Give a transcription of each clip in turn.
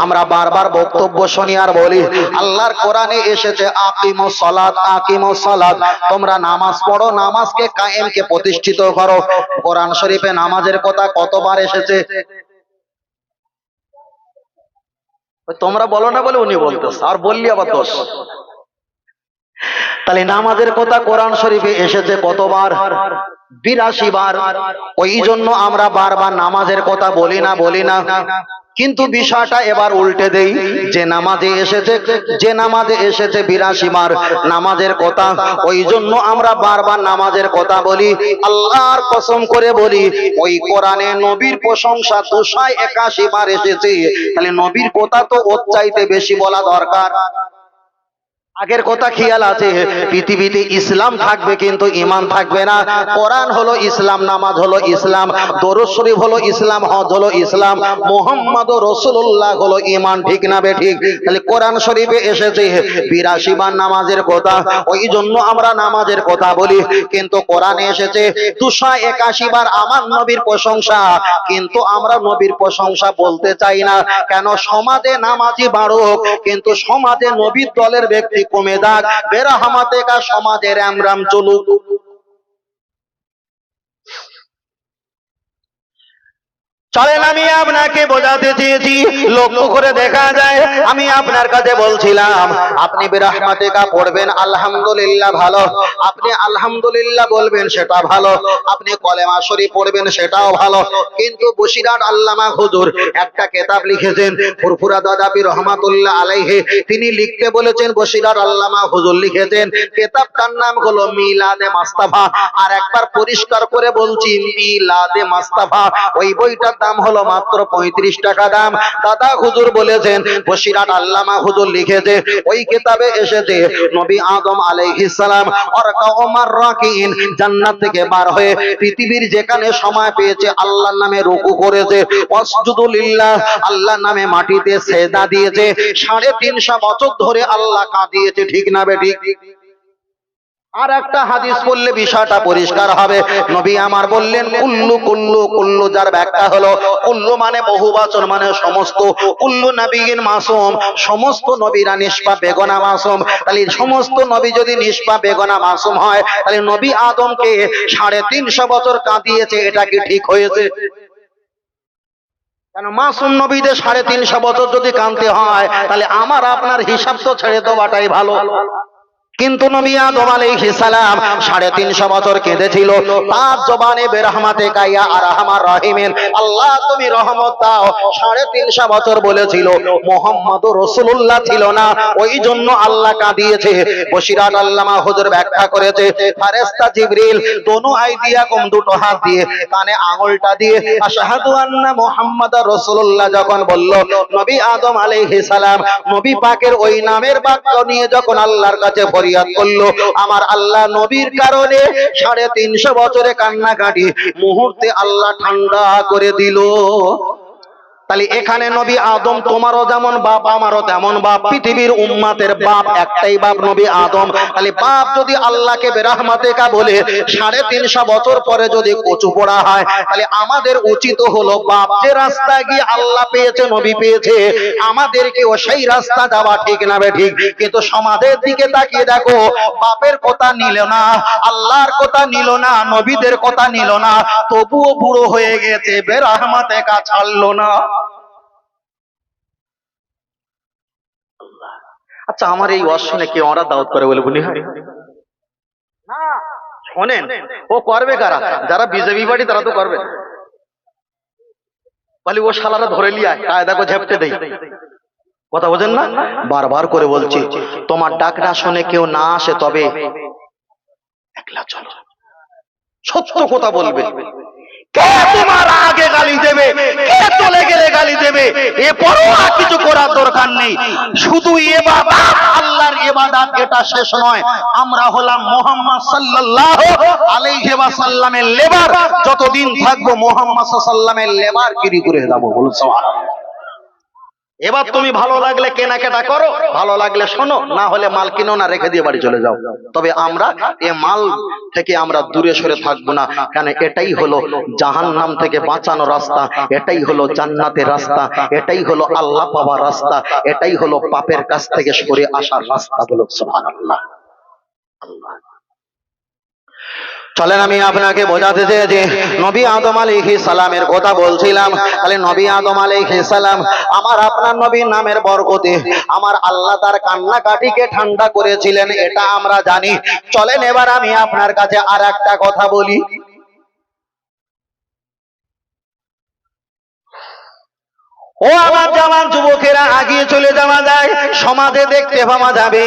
আমরা বারবার বক্তব্য শুনি আর বলি, আল্লাহর কোরআনে এসেছে আকিমুস সালাত, আকিমুস সালাত, তোমরা নামাজ পড়ো, নামাজকে কায়েমকে প্রতিষ্ঠিত করো। কোরআন শরীফে নামাজের কথা কতবার এসেছে? তোমরা বলো না বলে উনি বলতেছে, আর বললি আবার দোষ। তাহলে নামাজের কথা কোরআন শরীফে এসেছে কতবার? 82 বার। ওই জন্য আমরা বারবার নামাজের কথা বলি না। কিন্তু বিষয়টা এবার উল্টে দেই, যে নামাজে এসেছে 82 বার নামাজের কথা, ওই জন্য আমরা বারবার নামাজের কথা বলি। আল্লাহর কসম করে বলি, ওই কোরআনে নবীর প্রশংসা 281 বার এসেছে। তাহলে নবীর কথা তো ওর চাইতে বেশি বলা দরকার। আগের কথা খেয়াল আছে, পৃথিবীতে ইসলাম থাকবে কিন্তু ঈমান থাকবে না। কোরআন হলো ইসলাম, নামাজ হলো ইসলাম, দরুদ শরীফ হলো ইসলাম, হজ হলো ইসলাম, মুহাম্মাদুর রাসূলুল্লাহ হলো ঈমান। ঠিক না বে ঠিক? তাহলে কোরআন শরীফে এসেছে 82 বার নামাজের কথা, ওই জন্য আমরা নামাজের কথা বলি। কিন্তু কোরআনে এসেছে 281 বার আমার নবীর প্রশংসা, কিন্তু আমরা নবীর প্রশংসা বলতে চাই না। কেন? সমাজে নামাজি বাড়ুক, কিন্তু সমাজে নবীর দলের ব্যক্তি কমে যাক, বেরহমাতে কা সমাজে রাম রাম চলুক। চলেন, আমি আপনাকে বোঝাতে চেয়েছি, লক্ষ্য করে দেখা যায় আমি আপনার কাছে বলছিলাম আপনি বিরহমাতিকা পড়বেন, আলহামদুলিল্লাহ ভালো, আপনি আলহামদুলিল্লাহ বলবেন, সেটা ভালো, আপনি কলেমা শরীফ পড়বেন, সেটাও ভালো। কিন্তু বসিরহাট আল্লামা হুজুর একটা কিতাব লিখেছেন, ফুরফুরা দাদাপীর রহমাতুল্লাহ আলাইহি, তিনি লিখতে বলেছেন, বসিরহাট আল্লামা হুজুর লিখেছেন, কিতাবটার নাম হলো মিলাদে মুস্তাফা। আর একবার পরিষ্কার করে বলছি, মিলাদে মুস্তাফা। ওই বইটার দাম হলো মাত্র 35 টাকা দাম। দাদা হুজুর বলেছেন, বসিরহাট আল্লামা হুজুর লিখেছে, ওই কিতাবে এসেছে নবী আদম আলাইহিস সালাম অরকা ওমর রাকিন জান্নাত থেকে বার হয়ে পৃথিবীর যেখানে সময় পেয়েছে আল্লাহর নামে রুকু করেছে, ওয়াসজুদু লিল্লাহ, আল্লাহর নামে মাটিতে সেজদা দিয়েছে। 350 বছর ধরে আল্লাহ কাঁদিয়েছে। ঠিক না বে ঠিক? আর একটা হাদিস পড়লে বিষয়টা পরিষ্কার হবে। নবী আমার বললেন, কুল্লু কুল্লু কুল্লু, যার ব্যাখ্যা হলো কুল্লু মানে বহুবচন, মানে সমস্ত, কুল্লু নবিয়িন মাসুম, সমস্ত নবীরা নিষ্পাপ বেগুনা মাসুম। তাহলে সমস্ত নবী যদি নিষ্পাপ বেগুনা মাসুম হয়, তাহলে নবী আদমকে 350 বছর কাঁদিয়েছে, এটা কি ঠিক হয়েছে? কেন? মাসুম নবীদের 350 বছর যদি কাঁদতে হয়, তাহলে আমার আপনার হিসাব তো ছেড়ে দেওয়াটাই ভালো। কিন্তু নবী আদম আলাইহিস সালাম 350 বছর কেঁদেছিল। তার জবানে বেরহমাতে কাইয়া আরহামার রহিমিন, আল্লাহ তুমি রহমত দাও, 350 বছর বলেছিল। মুহাম্মাদুর রাসূলুল্লাহ ছিল না, ওই জন্য আল্লাহ কাঁদিয়েছে। বসিরহাট আল্লামা হুজুর ব্যাখ্যা করেছে, ফেরেশতা জিবরিল দোনো আইদিয়াকুম, দুটো হাত দিয়ে কানে আঙুলটা দিয়ে আশহাদু আন্না মুহাম্মাদার রাসূলুল্লাহ যখন বলল, নবী আদম আলাইহিস সালাম নবী পাকের ওই নামের বাক্য নিয়ে যখন আল্লাহর কাছে ফরিয়াদ করলো, আমার আল্লাহ নবীর কারণে 350 বছরে কান্নাকাটি মুহূর্তে আল্লাহ ঠান্ডা করে দিল। তাহলে এখানে নবী আদম তোমারও যেমন বাপ, আমারও তেমন বাপ, পৃথিবীর উম্মাতের বাপ একটাই বাপ, নবী আদম। তাহলে বাপ যদি আল্লাহকে বেরহমাতিকা বলে 350 বছর পরে যদি কচু পোড়া হয়, তাহলে আমাদের উচিত হলো বাপ যে রাস্তা গিয়ে আল্লাহ পেয়েছে, নবী পেয়েছে, আমাদেরকেও সেই রাস্তা যাওয়া। ঠিক না বে ঠিক? কিন্তু সমাজের দিকে তাকিয়ে দেখো, বাপের কথা নিল না, আল্লাহর কথা নিল না, নবীদের কথা নিল না, তবুও বুড়ো হয়ে গেছে, বেরহমাতিকা ছাড়লো না। আচ্ছা, আমার এই ওয়াজ শুনে কেউ ওরা দাওয়াত করে বলে বলি হয় না? শোনেন, ও করবে কারা? যারা বিজেপি বাড়ি তারা তো করবে। বলি ও শালারা ধরে লিয়া কায়দা করে ঝেপটে দেই। কথা বোঝেন না? বারবার করে বলছি, তোমার ডাকটা শুনে কেউ না আসে, তবে একলা চলো, সত্য কথা বলবে। কে তোমার আগে গালি দেবে, কে চলে গেলে গালি দেবে, এ পরোয়া কিছু করার দরকার নেই। শুধু ইবাদত, আল্লাহর ইবাদত, এটা শেষ নয়। আমরা হলাম মুহাম্মদ সাল্লাল্লাহু আলাইহি ওয়াসাল্লামের লেবার, যতদিন থাকবো মুহাম্মদ সাল্লাল্লাহু আলাইহি ওয়াসাল্লামের লেবার কিরি করে যাব। বল সুবহানাল্লাহ। এবার তুমি ভালো লাগলে কেনাকাটা করো, ভালো লাগলে শোনো, না হলে মাল কিনো না, রেখে দিয়ে বাড়ি চলে যাও। তবে আমরা এ মাল থেকে আমরা দূরে সরে থাকবো না, কেন এটাই হলো জাহান্নাম থেকে বাঁচানোর রাস্তা, এটাই হলো জান্নাতের রাস্তা, এটাই হলো আল্লাহ পাওয়ার রাস্তা, এটাই হলো পাপের কাছ থেকে সরে আসার রাস্তা। বলো সুবহানাল্লাহ। আল্লাহ, চলেন আমি আপনাকে বোঝাতে চেয়েছি নবী আদম আলাইহিস সালামের কথা বলছিলাম। তাহলে নবী আদম আলাইহিস সালাম আমার আপনার নবীর নামের বরকতে আমার আল্লাহ তার কান্নাকাটিকে ঠান্ডা করেছিলেন, এটা আমরা জানি। চলেন এবার আমি আপনার কাছে আর একটা কথা বলি। ও আমার জওয়ান যুবকেরা, আগিয়ে চলে যাওয়া যায়। সমাজে দেখতে পাওয়া যাবে,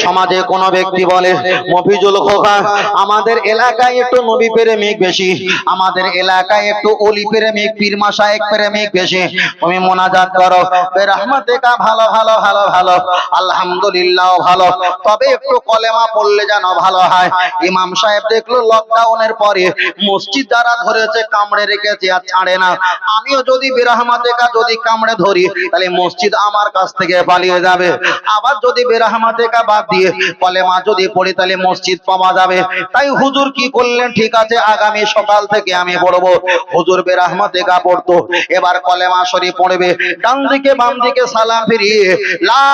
সমাজে কোন ব্যক্তি বলে মফিজুল খোকা আমাদের এলাকায় একটু নবী প্রেমিক বেশি, আমাদের এলাকায় একটু অলি প্রেমিক, পীর মাশায়েখ প্রেমিক বেশি। তুমি মোনাজাত করো বেরহমাতিকা, ভালো ভালো ভালো ভালো, আলহামদুলিল্লাহ ভালো, তবে একটু কলেমা পড়লে যেন ভালো হয়। ইমাম সাহেব দেখলো লকডাউনের পরে মসজিদ যারা ধরেছে কামড়ে রেখেছে আর ছাড়ে না, আমিও যদি বেরহমাতিকা যদি কামড়ে ধরি তাহলে মসজিদ আমার কাছ থেকে পালিয়ে যাবে। আবার যদি বেরহমাতিকা বাদ দিয়ে কলেমা যদি পড়ি তাহলে মসজিদ পাওয়া যাবে। তাই হুজুর কি করলেন, ঠিক আছে আগামী সকাল থেকে আমি পড়বো। হুজুর বেরহমাতিকা পড়তো, এবার কলেমা শরীফ পড়বে, ডান দিকে বাম দিকে সালাম ফিরিয়ে লা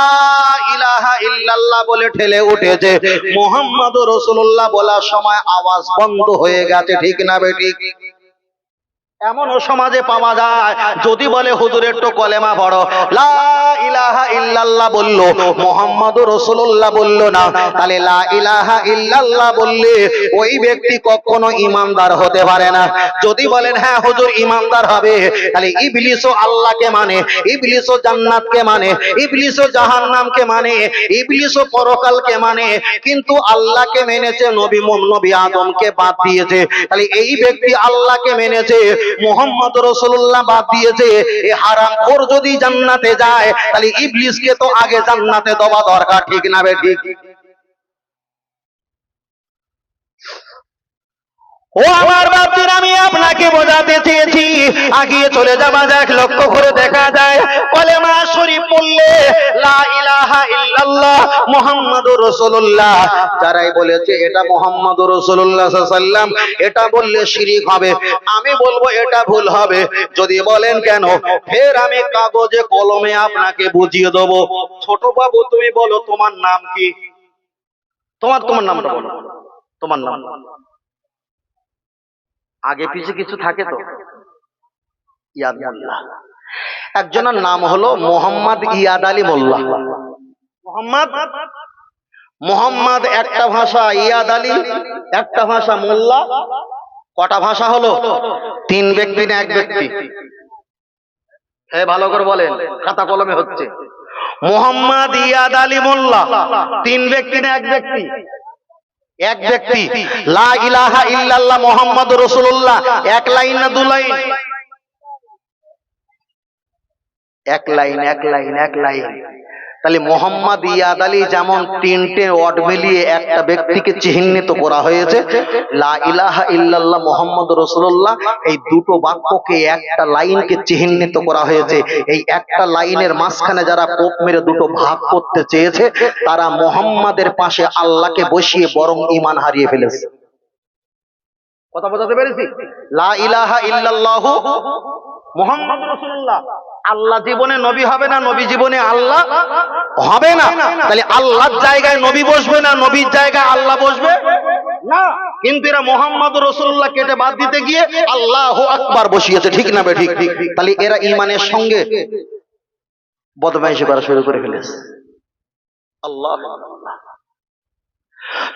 ইলাহা ইল্লাল্লাহ বলে ঠেলে উঠেছে। মুহাম্মাদুর রাসূলুল্লাহ বলার সময় আওয়াজ বন্ধ হয়ে গেছে, ঠিক না বেঠিক? এমনও সমাজে পাওয়া যায়, যদি বলে হুজুর একটু কলেমা পড়ো, লা ইলাহা ইল্লাল্লাহ বললো, মুহাম্মাদুর রাসূলুল্লাহ বললো না, তাহলে লা ইলাহা ইল্লাল্লাহ বললে ওই ব্যক্তি কখনো ঈমানদার হতে পারে না। যদি বলেন হ্যাঁ হুজুর ঈমানদার হবে, তাহলে ইবলিসও আল্লাহকে মানে, ইবলিসও জান্নাতকে মানে, ইবলিসও জাহান্নামকে মানে, ইবলিসও পরকালকে মানে, কিন্তু আল্লাহকে মেনেছে, নবী আদমকে বাদ দিয়েছে। তাহলে এই ব্যক্তি আল্লাহকে মেনেছে, মুহাম্মদ রাসূলুল্লাহ বাদ দিয়েছে। এই হারামখোর যদি জান্নাতে যায় তাহলে ইবলিসকে তো আগে জান্নাতে দেওয়া দরকার, ঠিক না বেঠিক? ও আমার বাপজির, আমি আপনাকে বোঝাতে চেয়েছি, আগিয়ে চলে যাওয়া যাক। লক্ষ্য করে দেখা যায় কলেমা শরীফ পড়লে লা ইলাহা ইল্লাল্লাহ মুহাম্মাদুর রাসূলুল্লাহ, যারাই বলেছে এটা মুহাম্মাদুর রাসূলুল্লাহ সাল্লাল্লাহু আলাইহি ওয়াসাল্লাম, এটা বললে শিরক হবে। আমি বলবো এটা ভুল হবে। যদি বলেন কেন, ফের আমি কাগজে কলমে আপনাকে বুঝিয়ে দেবো। ছোট বাবু তুমি বলো তোমার নাম কি? তোমার নামটা বলো, তোমার নাম। আগে পিছে কিছু থাকে তো ইয়াদ মোল্লা। একজনের নাম হলো মোহাম্মদ ইয়াদ আলী মোল্লা। মোহাম্মদ একটা ভাষা, ইয়াদ আলী একটা ভাষা, মোল্লা কটা ভাষা হলো? তিন ব্যক্তি না এক ব্যক্তি? হ্যাঁ ভালো করে বলেন, খাতা কলমে হচ্ছে। মোহাম্মদ ইয়াদ আলী মোল্লা তিন ব্যক্তি না এক ব্যক্তি? এক ব্যক্তি। লা ইলাহা ইল্লাল্লাহ মুহাম্মাদুর রাসূলুল্লাহ এক লাইন না দু লাইন? এক লাইন, এক লাইন, এক লাইন। তাহলে মোহাম্মদ ইয়াদ আলী যেমন তিনটে ওয়ার্ড মিলিয়ে একটা ব্যক্তিকে চিহ্নিত করা হয়েছে, লা ইলাহা ইল্লাল্লাহ মুহাম্মাদুর রাসূলুল্লাহ এই দুটো বাক্যকে একটা লাইনকে চিহ্নিত করা হয়েছে। এই একটা লাইনের মাঝখানে যারা কোপ মেরে দুটো ভাগ করতে চেয়েছে, তারা মুহাম্মাদের পাশে আল্লাহকে বসিয়ে বরং ঈমান হারিয়ে ফেলেছে। কথা বোঝাতে পেরেছি? লা ইলাহা ইল্লাল্লাহু মুহাম্মাদুর রাসূলুল্লাহ, আল্লাহ জীবনে নবী হবে না, নবী জীবনে আল্লাহ হবে না। তাহলে আল্লাহর জায়গায় নবী বসবে না, নবীর জায়গায় আল্লাহ বসবে না। কিন্তু এরা মুহাম্মাদুর রাসূলুল্লাহ কেটে বাদ দিতে গিয়ে আল্লাহু আকবার বসিয়েছে, ঠিক না বেঠিক? তাহলে এরা ঈমানের সঙ্গে বদমাইশি করা শুরু করে ফেলেছে। আল্লাহ,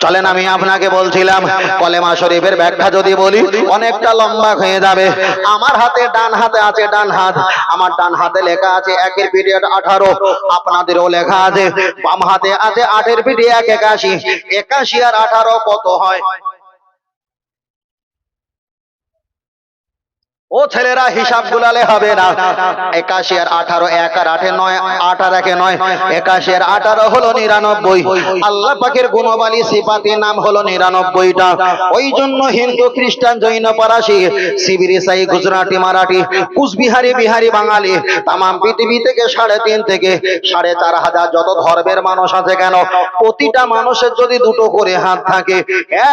চলেন আমি আপনাকে বলছিলাম কলেমা শরীফের ব্যাখ্যা যদি বলি অনেকটা লম্বা হয়ে যাবে। আমার হাতে ডান হাতে আছে ডান হাত, আমার ডান হাতে লেখা আছে 1 পিরিয়ড 18, আপনাদেরও লেখা আছে বাম হাতে আছে 8 পিরিয়ড 81। 81 আর 18 কত হয়? ও ছেলেরা হিসাব গুলালে হবে না। 81 আর 18, 1 আর 8 9, 8 আর 1 9, 81 আর 18 হলো 99। আল্লাহ পাকের গুণবালী সিফাতি নাম হলো 99টা। ওই জন্য হিন্দু, খ্রিস্টান, জৈন, পারাসি, শিবির, ইসাই, গুজরাটি, মারাঠি, কুচবিহারি, বিহারি, বাঙালি তাম পৃথিবী থেকে 3.5 থেকে 4.5 হাজার যত ধর্মের মানুষ আছে কেন, প্রতিটা মানুষের যদি দুটো করে হাত থাকে,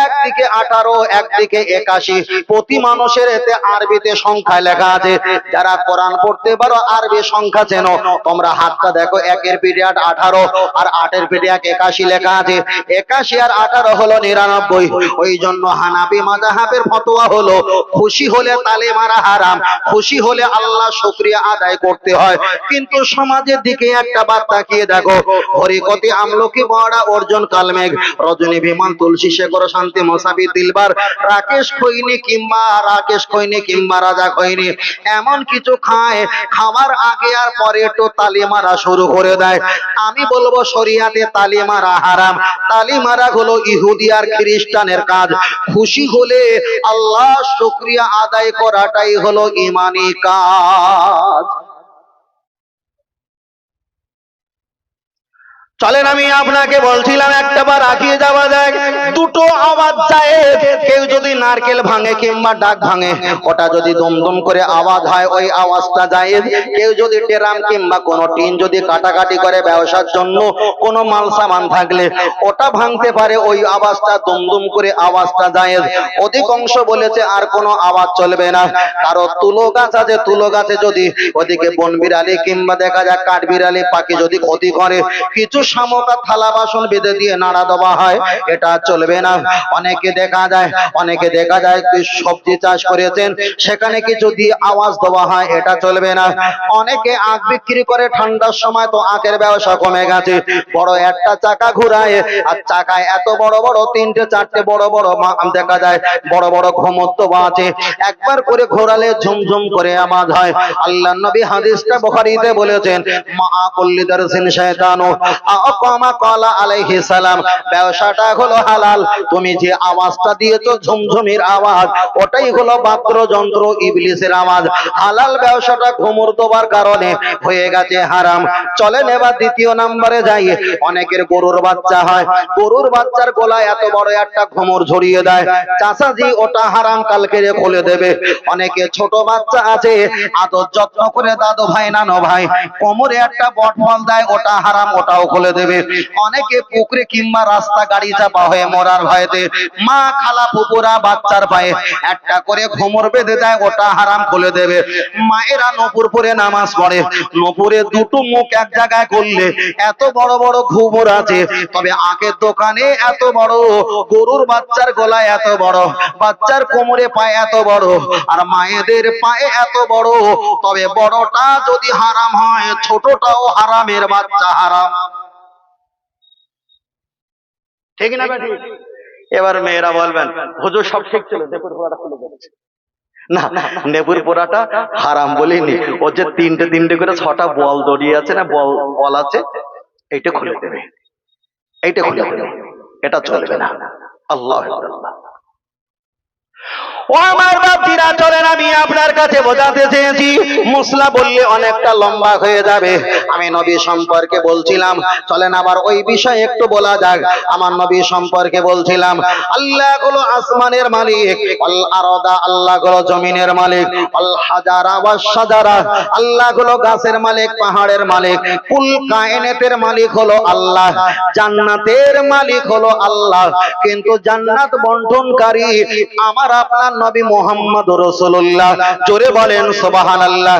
একদিকে 18, একদিকে 81, প্রতি মানুষের এতে আরবিতে সংখ্যায় লেখা আছে। যারা কোরআন পড়তে পারো, আরবি সংখ্যা চেনো, তোমরা হাতটা দেখো, 1 এর পিরিয়ড 18 আর 8 এর পিরিয়ড 81 লেখা আছে। 81 আর 18 হলো 99। ওই জন্য হানাফি মাযহাবের ফতোয়া হলো খুশি হলে তালে মারা হারাম, খুশি হলে আল্লাহ শুকরিয়া আদায় করতে হয়। কিন্তু সমাজের দিকে একটা বাত তাকিয়ে দেখো, হরিকতি, আমলকি, বড়া, অর্জুন, কালমেঘ, রজনী, বিমান, তুলসী, শেখর, শান্তি, মোসাফি, দিলবার, রাকেশ খৈনি কিংবা রাজা খৈনি এমন কিছু খায়, খাওয়ার আগে আর পরে একটু তালি মারা শুরু করে দেয়। আমি বলবো শরিয়াতে তালি মারা হারাম। তালি মারা হলো ইহুদি আর খ্রিস্টানের কাজ। খুশি হলে আল্লাহ শুকরিয়া আদায় করাটাই হলো ঈমানি কাজ। চলেন, আমি আপনাকে বলছিলাম একটা বার আগিয়ে যাওয়া যায়। দুটো আওয়াজ যায়, কেউ যদি নারকেল ভাঙে কিংবা ডাক ভাঙে, ওটা যদি দমদম করে আওয়াজ হয়, ওই আওয়াজটা যায়। কেউ যদি টেরাম কিংবা কোনো টিন যদি কাটাকাটি করে ব্যবসার জন্য কোনো মাল সামান থাকলে ওটা ভাঙতে পারে, ওই আওয়াজটা দমদম করে আওয়াজটা যায়। অধিকাংশ বলেছে আর কোনো আওয়াজ চলবে না। কারো তুলো গাছ আছে, তুলো গাছে যদি ওদিকে বন বিড়ালি কিংবা দেখা যায় কাঠ বিড়ালি পাখি যদি ক্ষতি করে, কিছু শামুকা থালা বাসন বেঁধে দিয়ে নাড়া দেওয়া হয়, এটা চলবে না। অনেকে দেখা যায় সবজি চাষ করেছেন, সেখানে কিছু দিয়ে আওয়াজ দেওয়া হয়, এটা চলবে না। অনেকে আখ বিক্রি করে ঠান্ডার সময়, তো আখের ব্যবসা কমে গেছে। বড় একটা চাকা ঘুরায়, আর চাকায় এত বড় বড় 3টে 4টে বড় বড় দেখা যায় বড় বড় ঘুমন্ত আছে, একবার করে ঘোরালে ঝুমঝুম করে আওয়াজ হয়। আল্লাহর নবী হাদিসটা বুখারীতে বলেছেন, মা কুল্লি দারসিন শায়তানু আকামা ক্বালা আলাইহিস সালাম, ব্যবসাটা হলো হালাল, তুমি যে আওয়াজটা দিয়েছো ঝুমঝুমির আওয়াজ, ওটাই হলো বাদ্যযন্ত্র, ইবলিসের আওয়াজ। হালাল ব্যবসাটা ঘুমুর দেওয়ার কারণে হয়ে গেছে হারাম। চলেন এবার দ্বিতীয় নম্বরে যাই। অনেকের গরুর বাচ্চা হয়, গরুর বাচ্চার গলায় এত বড় একটা ঘুমুর ঝরিয়ে দেয়, চাচাজি ওটা হারাম, কালকে খুলে দেবে। অনেকে ছোট বাচ্চা আছে, আদর যত্ন করে দাদু ভাই নানো ভাই কোমরে একটা বটফল দেয়, ওটা হারাম, ওটাও খুলে দেবে। অনেকে পুকুরে কিংবা রাস্তা গাড়ি চাপা হয়ে মরার ভয়েতে মা খালা পুকুরা বাচ্চার পায়ে একটা করে ঘুমর বেঁধে দেয়, ওটা হারাম, খুলে দেবে। মায়েরা নপুর পরে নামাজ পড়ে, নপুরে দুটো মুখ এক জায়গায় করলে এত বড় বড় ঘুমর আছে, তবে আখের দোকানে এত বড়, গরুর বাচ্চার গলায় এত বড়, বাচ্চার কোমরে পায়ে এত বড়, আর মায়েদের পায়ে এত বড়। তবে বড়টা যদি হারাম হয়, ছোটটাও হারামের বাচ্চা হারাম। ঠিক না বেটি? এবার মেয়েরা বলবেন, হুজুর সব ঠিক ছিল, নেপুর পোড়াটা খুলে দিয়েছে। না, নেপুর পোড়াটা হারাম বলিনি, ও যে 3টে করে 6টা বল দড়িয়ে আছে না, বল আছে, এইটা খুলে দেবে, এইটা খুলে দেবে, এটা চলবে না। আল্লাহ আল্লাহ। ও আমার বাপজিরা, চলেন আমি আপনার কাছে বোঝাতে চেয়েছি, মশলা বললে অনেকটা লম্বা হয়ে যাবে। আমি নবী সম্পর্কে বলছিলাম, চলেন আবার ওই বিষয়ে একটু বলা যাক। আমার নবী সম্পর্কে বলছিলাম, আল্লাহ হলো আসমানের মালিক, আল আরদা, আল্লাহ হলো জমিনের মালিক, আল হাজারা ওয়াস শাজারা, আল্লাহ হলো গাছের মালিক, পাহাড়ের মালিক, কুল কায়নাতের মালিক হলো আল্লাহ, জান্নাতের মালিক হলো আল্লাহ। কিন্তু জান্নাত বন্টনকারী আমার আপনার নবী মুহাম্মদ রাসূলুল্লাহ। জোরে বলেন সুবহানাল্লাহ।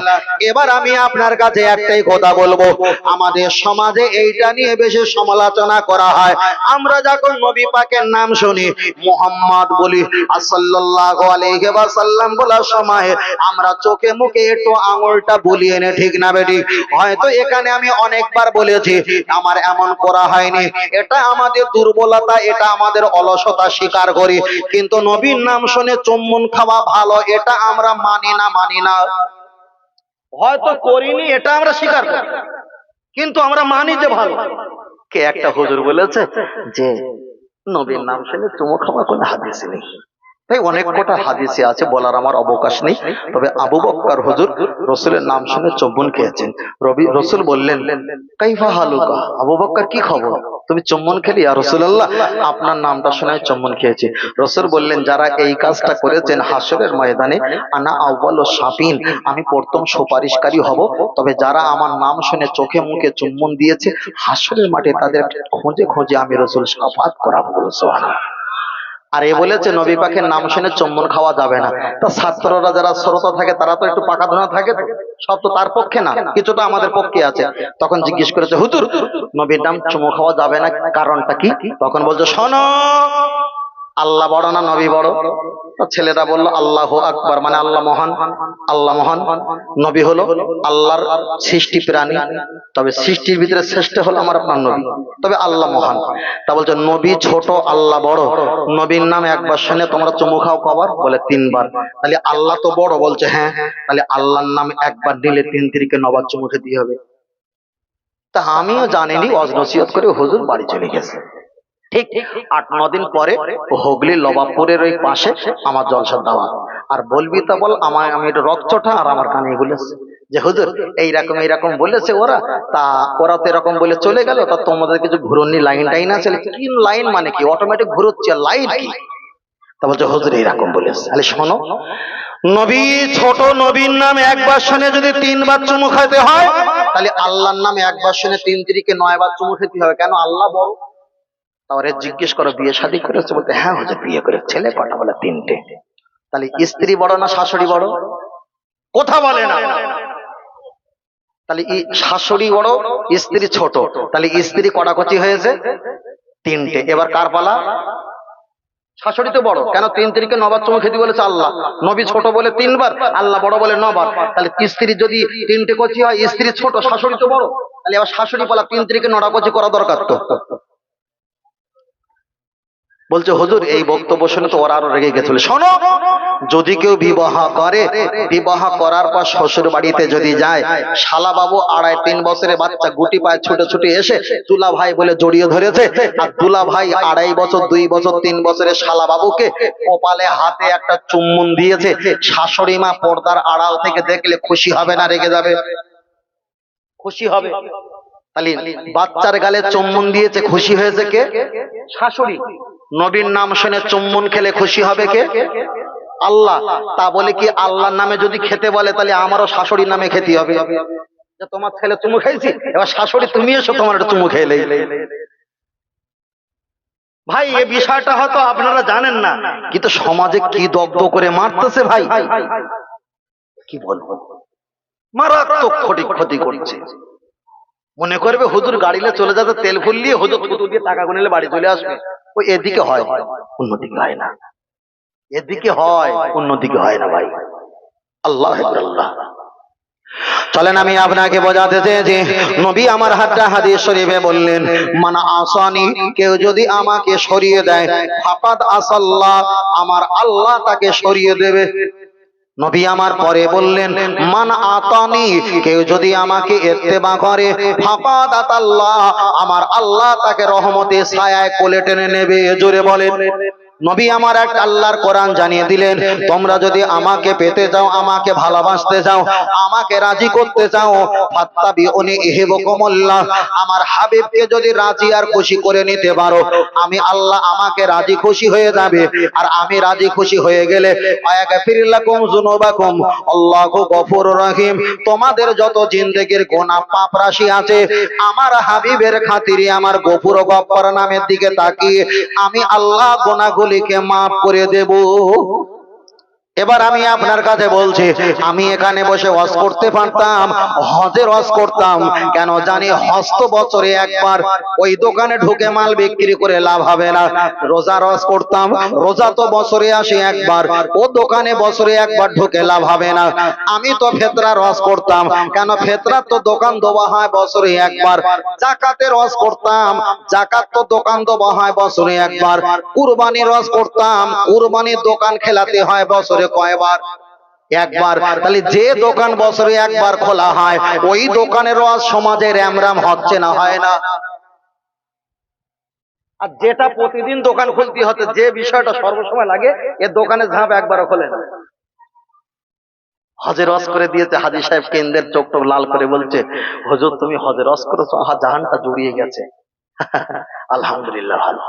এবার আমি আপনার কাছে একটাই কথা বলবো, আমাদের সমাজে এইটা নিয়ে বেশি সমালোচনা করা হয়। আমরা যখন নবী পাকের নাম শুনি, মুহাম্মদ বলি, সাল্লাল্লাহু আলাইহি ওয়াসাল্লাম বলার সময় আমরা চোখে মুখে একটু আঙুলটা বুলিয়ে নে, ঠিক না বেটি? হয়তো এখানে আমি অনেকবার বলেছি, আমার এমন করা হয়নি, এটা আমাদের দুর্বলতা, এটা আমাদের অলসতা স্বীকার করি। কিন্তু নবীর নাম শুনে চুম্বন খাওয়া ভালো, এটা আমরা মানি না। হয়তো করিনি, এটা আমরা স্বীকার করি, কিন্তু আমরা মানি যে ভালো। কে একটা হুজুর বলেছে যে নবীর নাম শুনে চুমু খাওয়া কোনো হাদিস নেই, তাই অনেক কটা হাদিসে আছে, বলার আমার অবকাশ নেই। তবে আবু বকর হুজুর রসুলের নাম শুনে চুম্বন খেয়েছেন। রসুল বললেন, কাইফা হালুকা, আবু বকর কি খবর, তুমি চুম্বন খেলি? ইয়া রাসূলুল্লাহ, আপনার নামটা শুনে চুম্বন খেয়েছি। রসুল বললেন, যারা এই কাজটা করেছেন হাসরের ময়দানে আনা আউয়ালুশ শাফিন, আমি প্রথম সুপারিশকারী হব। তবে যারা আমার নাম শুনে চোখে মুখে চুম্বন দিয়েছে, হাসরের মাঠে তাদের খোঁজে খোঁজে আমি রসুল শাফাত করাবো। সুবহানাল্লাহ। আর এ বলেছে নবী পাকের নাম শুনে চুম্বন খাওয়া যাবে না। তা ছাত্ররা যারা শ্রোতা থাকে তারা তো একটু পাকা ধোনা থাকে, সব তো তার পক্ষে না, কিছুটা আমাদের পক্ষে আছে। তখন জিজ্ঞেস করেছে, হুজুর নবীর নাম চুমু খাওয়া যাবে না, কারণটা কি? তখন বলছে, শোনো, আল্লাহ বড় না নবী বড়? ছেলেরা বলল, আল্লাহু আকবার, মানে আল্লাহ মহান, আল্লাহ মহান। নবী হলো আল্লাহর সৃষ্টি প্রাণী, তবে সৃষ্টির ভিতরে শ্রেষ্ঠ হলো আমার আপনার নবী, তবে আল্লাহ মহান। তা বলছে নবী ছোট, আল্লাহ বড়, নবীর নাম একবার শুনে তোমরা চুমু খাও কবার? বলে 3 বার। তাহলে আল্লাহ তো বড়, বলছে হ্যাঁ, তাহলে আল্লাহর নাম একবার নিলে 3 তিরিকে 9 বার চুমু খেতে হবে। তা আমিও জানিনি, ওয়াজ নসিহত করে হুজুর বাড়ি চলে গেছে। ঠিক 8-9 দিন পরে হুগলি লবাবপুরের ওই পাশে আমার জলসার দাওয়াত। আর বলবি তা বল, আমি এটা রক্তটা আর আমার কানে এগুলো যে হুজুর এইরকম বলেছে ওরা, তা ওরা তো এরকম বলে চলে গেল, তা তোমাদের কিছু ঘুরনি লাইন টাইন আছে? কি লাইন মানে কি? অটোমেটিক ঘুরোচ্ছে, লাইন কি? তা বলছে হুজুর এইরকম বলেছে। তাহলে শোনো, নবী ছোট, নবীর নাম একবার শুনে যদি 3 বার চুমু খেতে হয়, তাহলে আল্লাহর নামে একবার শুনে 3 তিরিকে 9 বার চুমু খেতে হবে। কেন? আল্লাহ বড়। তাহলে জিজ্ঞেস করো, বিয়ে শাদী করেছে? বলতে হ্যাঁ হুজুর বিয়ে করে। ছেলে কটা? বলে 3টে। তাহলে স্ত্রী বড় না শাশুড়ি বড়? কথা বলে না। তাহলে শাশুড়ি বড়, স্ত্রী ছোট, তাহলে স্ত্রী কটা কচি হয়েছে? 3টে। এবার কার পালা? শাশুড়ি তো বড়, কেন? 3 তিরিকে 9 বার চুমু খেতে বলেছে আল্লাহ, নবী ছোট বলে 3 বার, আল্লাহ বড় বলে 9 বার। তাহলে স্ত্রী যদি 3টে কচি হয়, স্ত্রী ছোট, শাশুড়ি তো বড়, তাহলে এবার শাশুড়ি পালা, 3 তিরিকে 9টা কচি করা দরকার তো। বলছে হুজুর এই বক্তব্য শুনে তো ওরা আরো রেগে গেছিল। শোনো, যদি কেউ বিবাহ করে, বিবাহ করার পর শ্বশুর বাড়িতে যদি যায়, শালা বাবু 2.5-3 বছরের বাচ্চা গুটি পায়ে ছুটে ছুটে এসে দুলা ভাই বলে জড়িয়ে ধরেছে, আর দুলা ভাই 2.5 বছর 2 বছর 3 বছরের শালা বাবুকে কপালে হাতে একটা চুম্বন দিয়েছে, শাশুড়ি মা পর্দার আড়াল থেকে দেখলে খুশি হবে না রেগে যাবে? খুশি হবে। তাহলে বাচ্চার গালে চুম্বন দিয়েছে, খুশি হয়েছে কে? শাশুড়ি। নবীর নাম শুনে চুম্বন খেলে খুশি হবে কে? আল্লাহ। তা বলে কি আল্লাহর নামে যদি খেতে বলে, তাহলে আমারও শাশুড়ির নামে খেতে হবে? যে তোমার ছেলে চুমু খাইছি, এবার শাশুড়ি তুমি এসো তোমার একটা চুমু খেলে। ভাই এই বিষয়টা হয়তো আপনারা জানেন না, কিন্তু সমাজে কি দগ্ধ করে মারতেছে ভাই, কি বলবো, মারাত্মক ক্ষতি করছে। মনে করবে হুজুর গাড়িলে চলে যাবে, তেল ফুললিয়ে হুজুর ফুটু দিয়ে টাকা গুনলে বাড়ি চলে আসবে। ওই এদিকে হয়, অন্যদিকে হয় না। এদিকে হয়, অন্যদিকে হয় না ভাই। আল্লাহ আল্লাহ। চলেন আমি আপনাকে বোঝাতে চেয়েছি, নবী আমার হাতটা হাদিস শরীফে বললেন, মান আসানি, কেউ যদি আমাকে সরিয়ে দেয়, ফাকাদ আসাল্লাহ, আমার আল্লাহ তাকে সরিয়ে দেবে। নবী আমার পরে বললেন, মান আতানি, কেউ যদি আমাকে ইত্তেবা করে, ফাকাদ আতাল্লাহ, আমার আল্লাহ তাকে রহমতের ছায়ায় কোলে টেনে নেবে। জোরে বলেন। নবী আমার এক আল্লাহর কোরআন জানিয়ে দিলেন, তোমরা যদি আমাকে পেতে চাও, আমাকে ভালোবাসতে চাও, আমাকে রাজি করতে চাও, ফাত্তাবিউনি ইহবিকুমুল্লাহ, আমার হাবিবকে যদি রাজি আর খুশি করে নিতে পারো, আমি আল্লাহ আমাকে রাজি খুশি হয়ে যাবে। আর আমি রাজি খুশি হয়ে গেলে আয়াগফির লাকুম যুনুবাকুম, আল্লাহু গফুরুর রহিম, তোমাদের যত জিন্দেগির গুনাহ পাপ রাশি আছে, আমার হাবিবের খাতিরে আমার গফুর ও গফফার নামের দিকে তাকিয়ে আমি আল্লাহ গুনাহগুলিকে মাফ করে দেব। এবার আমি আপনার কাছে বলছি, আমি এখানে বসে হজ করতে পারতাম, হজের হজ করতাম, কেন জানি হজ তো বছরে একবার, ওই দোকানে ঢুকে মাল বিক্রি করে লাভ হবে না। রোজার হজ করতাম, রোজা তো বছরে আসে একবার, ও দোকানে বছরে একবার ঢুকে লাভ হবে না। আমি তো ফেতরার হজ করতাম, কেন ফেতরার তো দোকান দেওয়া হয় বছরে একবার। যাকাতের হজ করতাম, যাকাত তো দোকান দেওয়া হয় বছরে একবার। কুরবানির হজ করতাম, কুরবানির দোকান খেলাতে হয় বছরে কয়বার? একবার। তাহলে যে দোকান বছরে একবার খোলা হয়, ওই দোকানের রস সমাজে র্যামরাম হচ্ছে না হয় না? আর যেটা প্রতিদিন দোকান খুলতে হতে যে বিষয়টা সর্বসময় লাগে এর দোকানে ঝাঁপ একবারও খোলে না। হজের রস করে দিয়েছে, হাজী সাহেব কেন্দ্রের চোখ টোক লাল করে বলছে, হুজুর তুমি হজের রস করেছো, জাহানটা জুড়িয়ে গেছে। আলহামদুলিল্লাহ ভালো।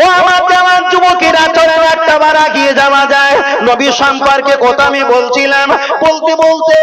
ও আমার জওয়ান যুবকেরা, চলেন একটা বার এগিয়ে যাওয়া যায়। নবী সম্পর্কে কথা আমি বলছিলাম, বলতে বলতে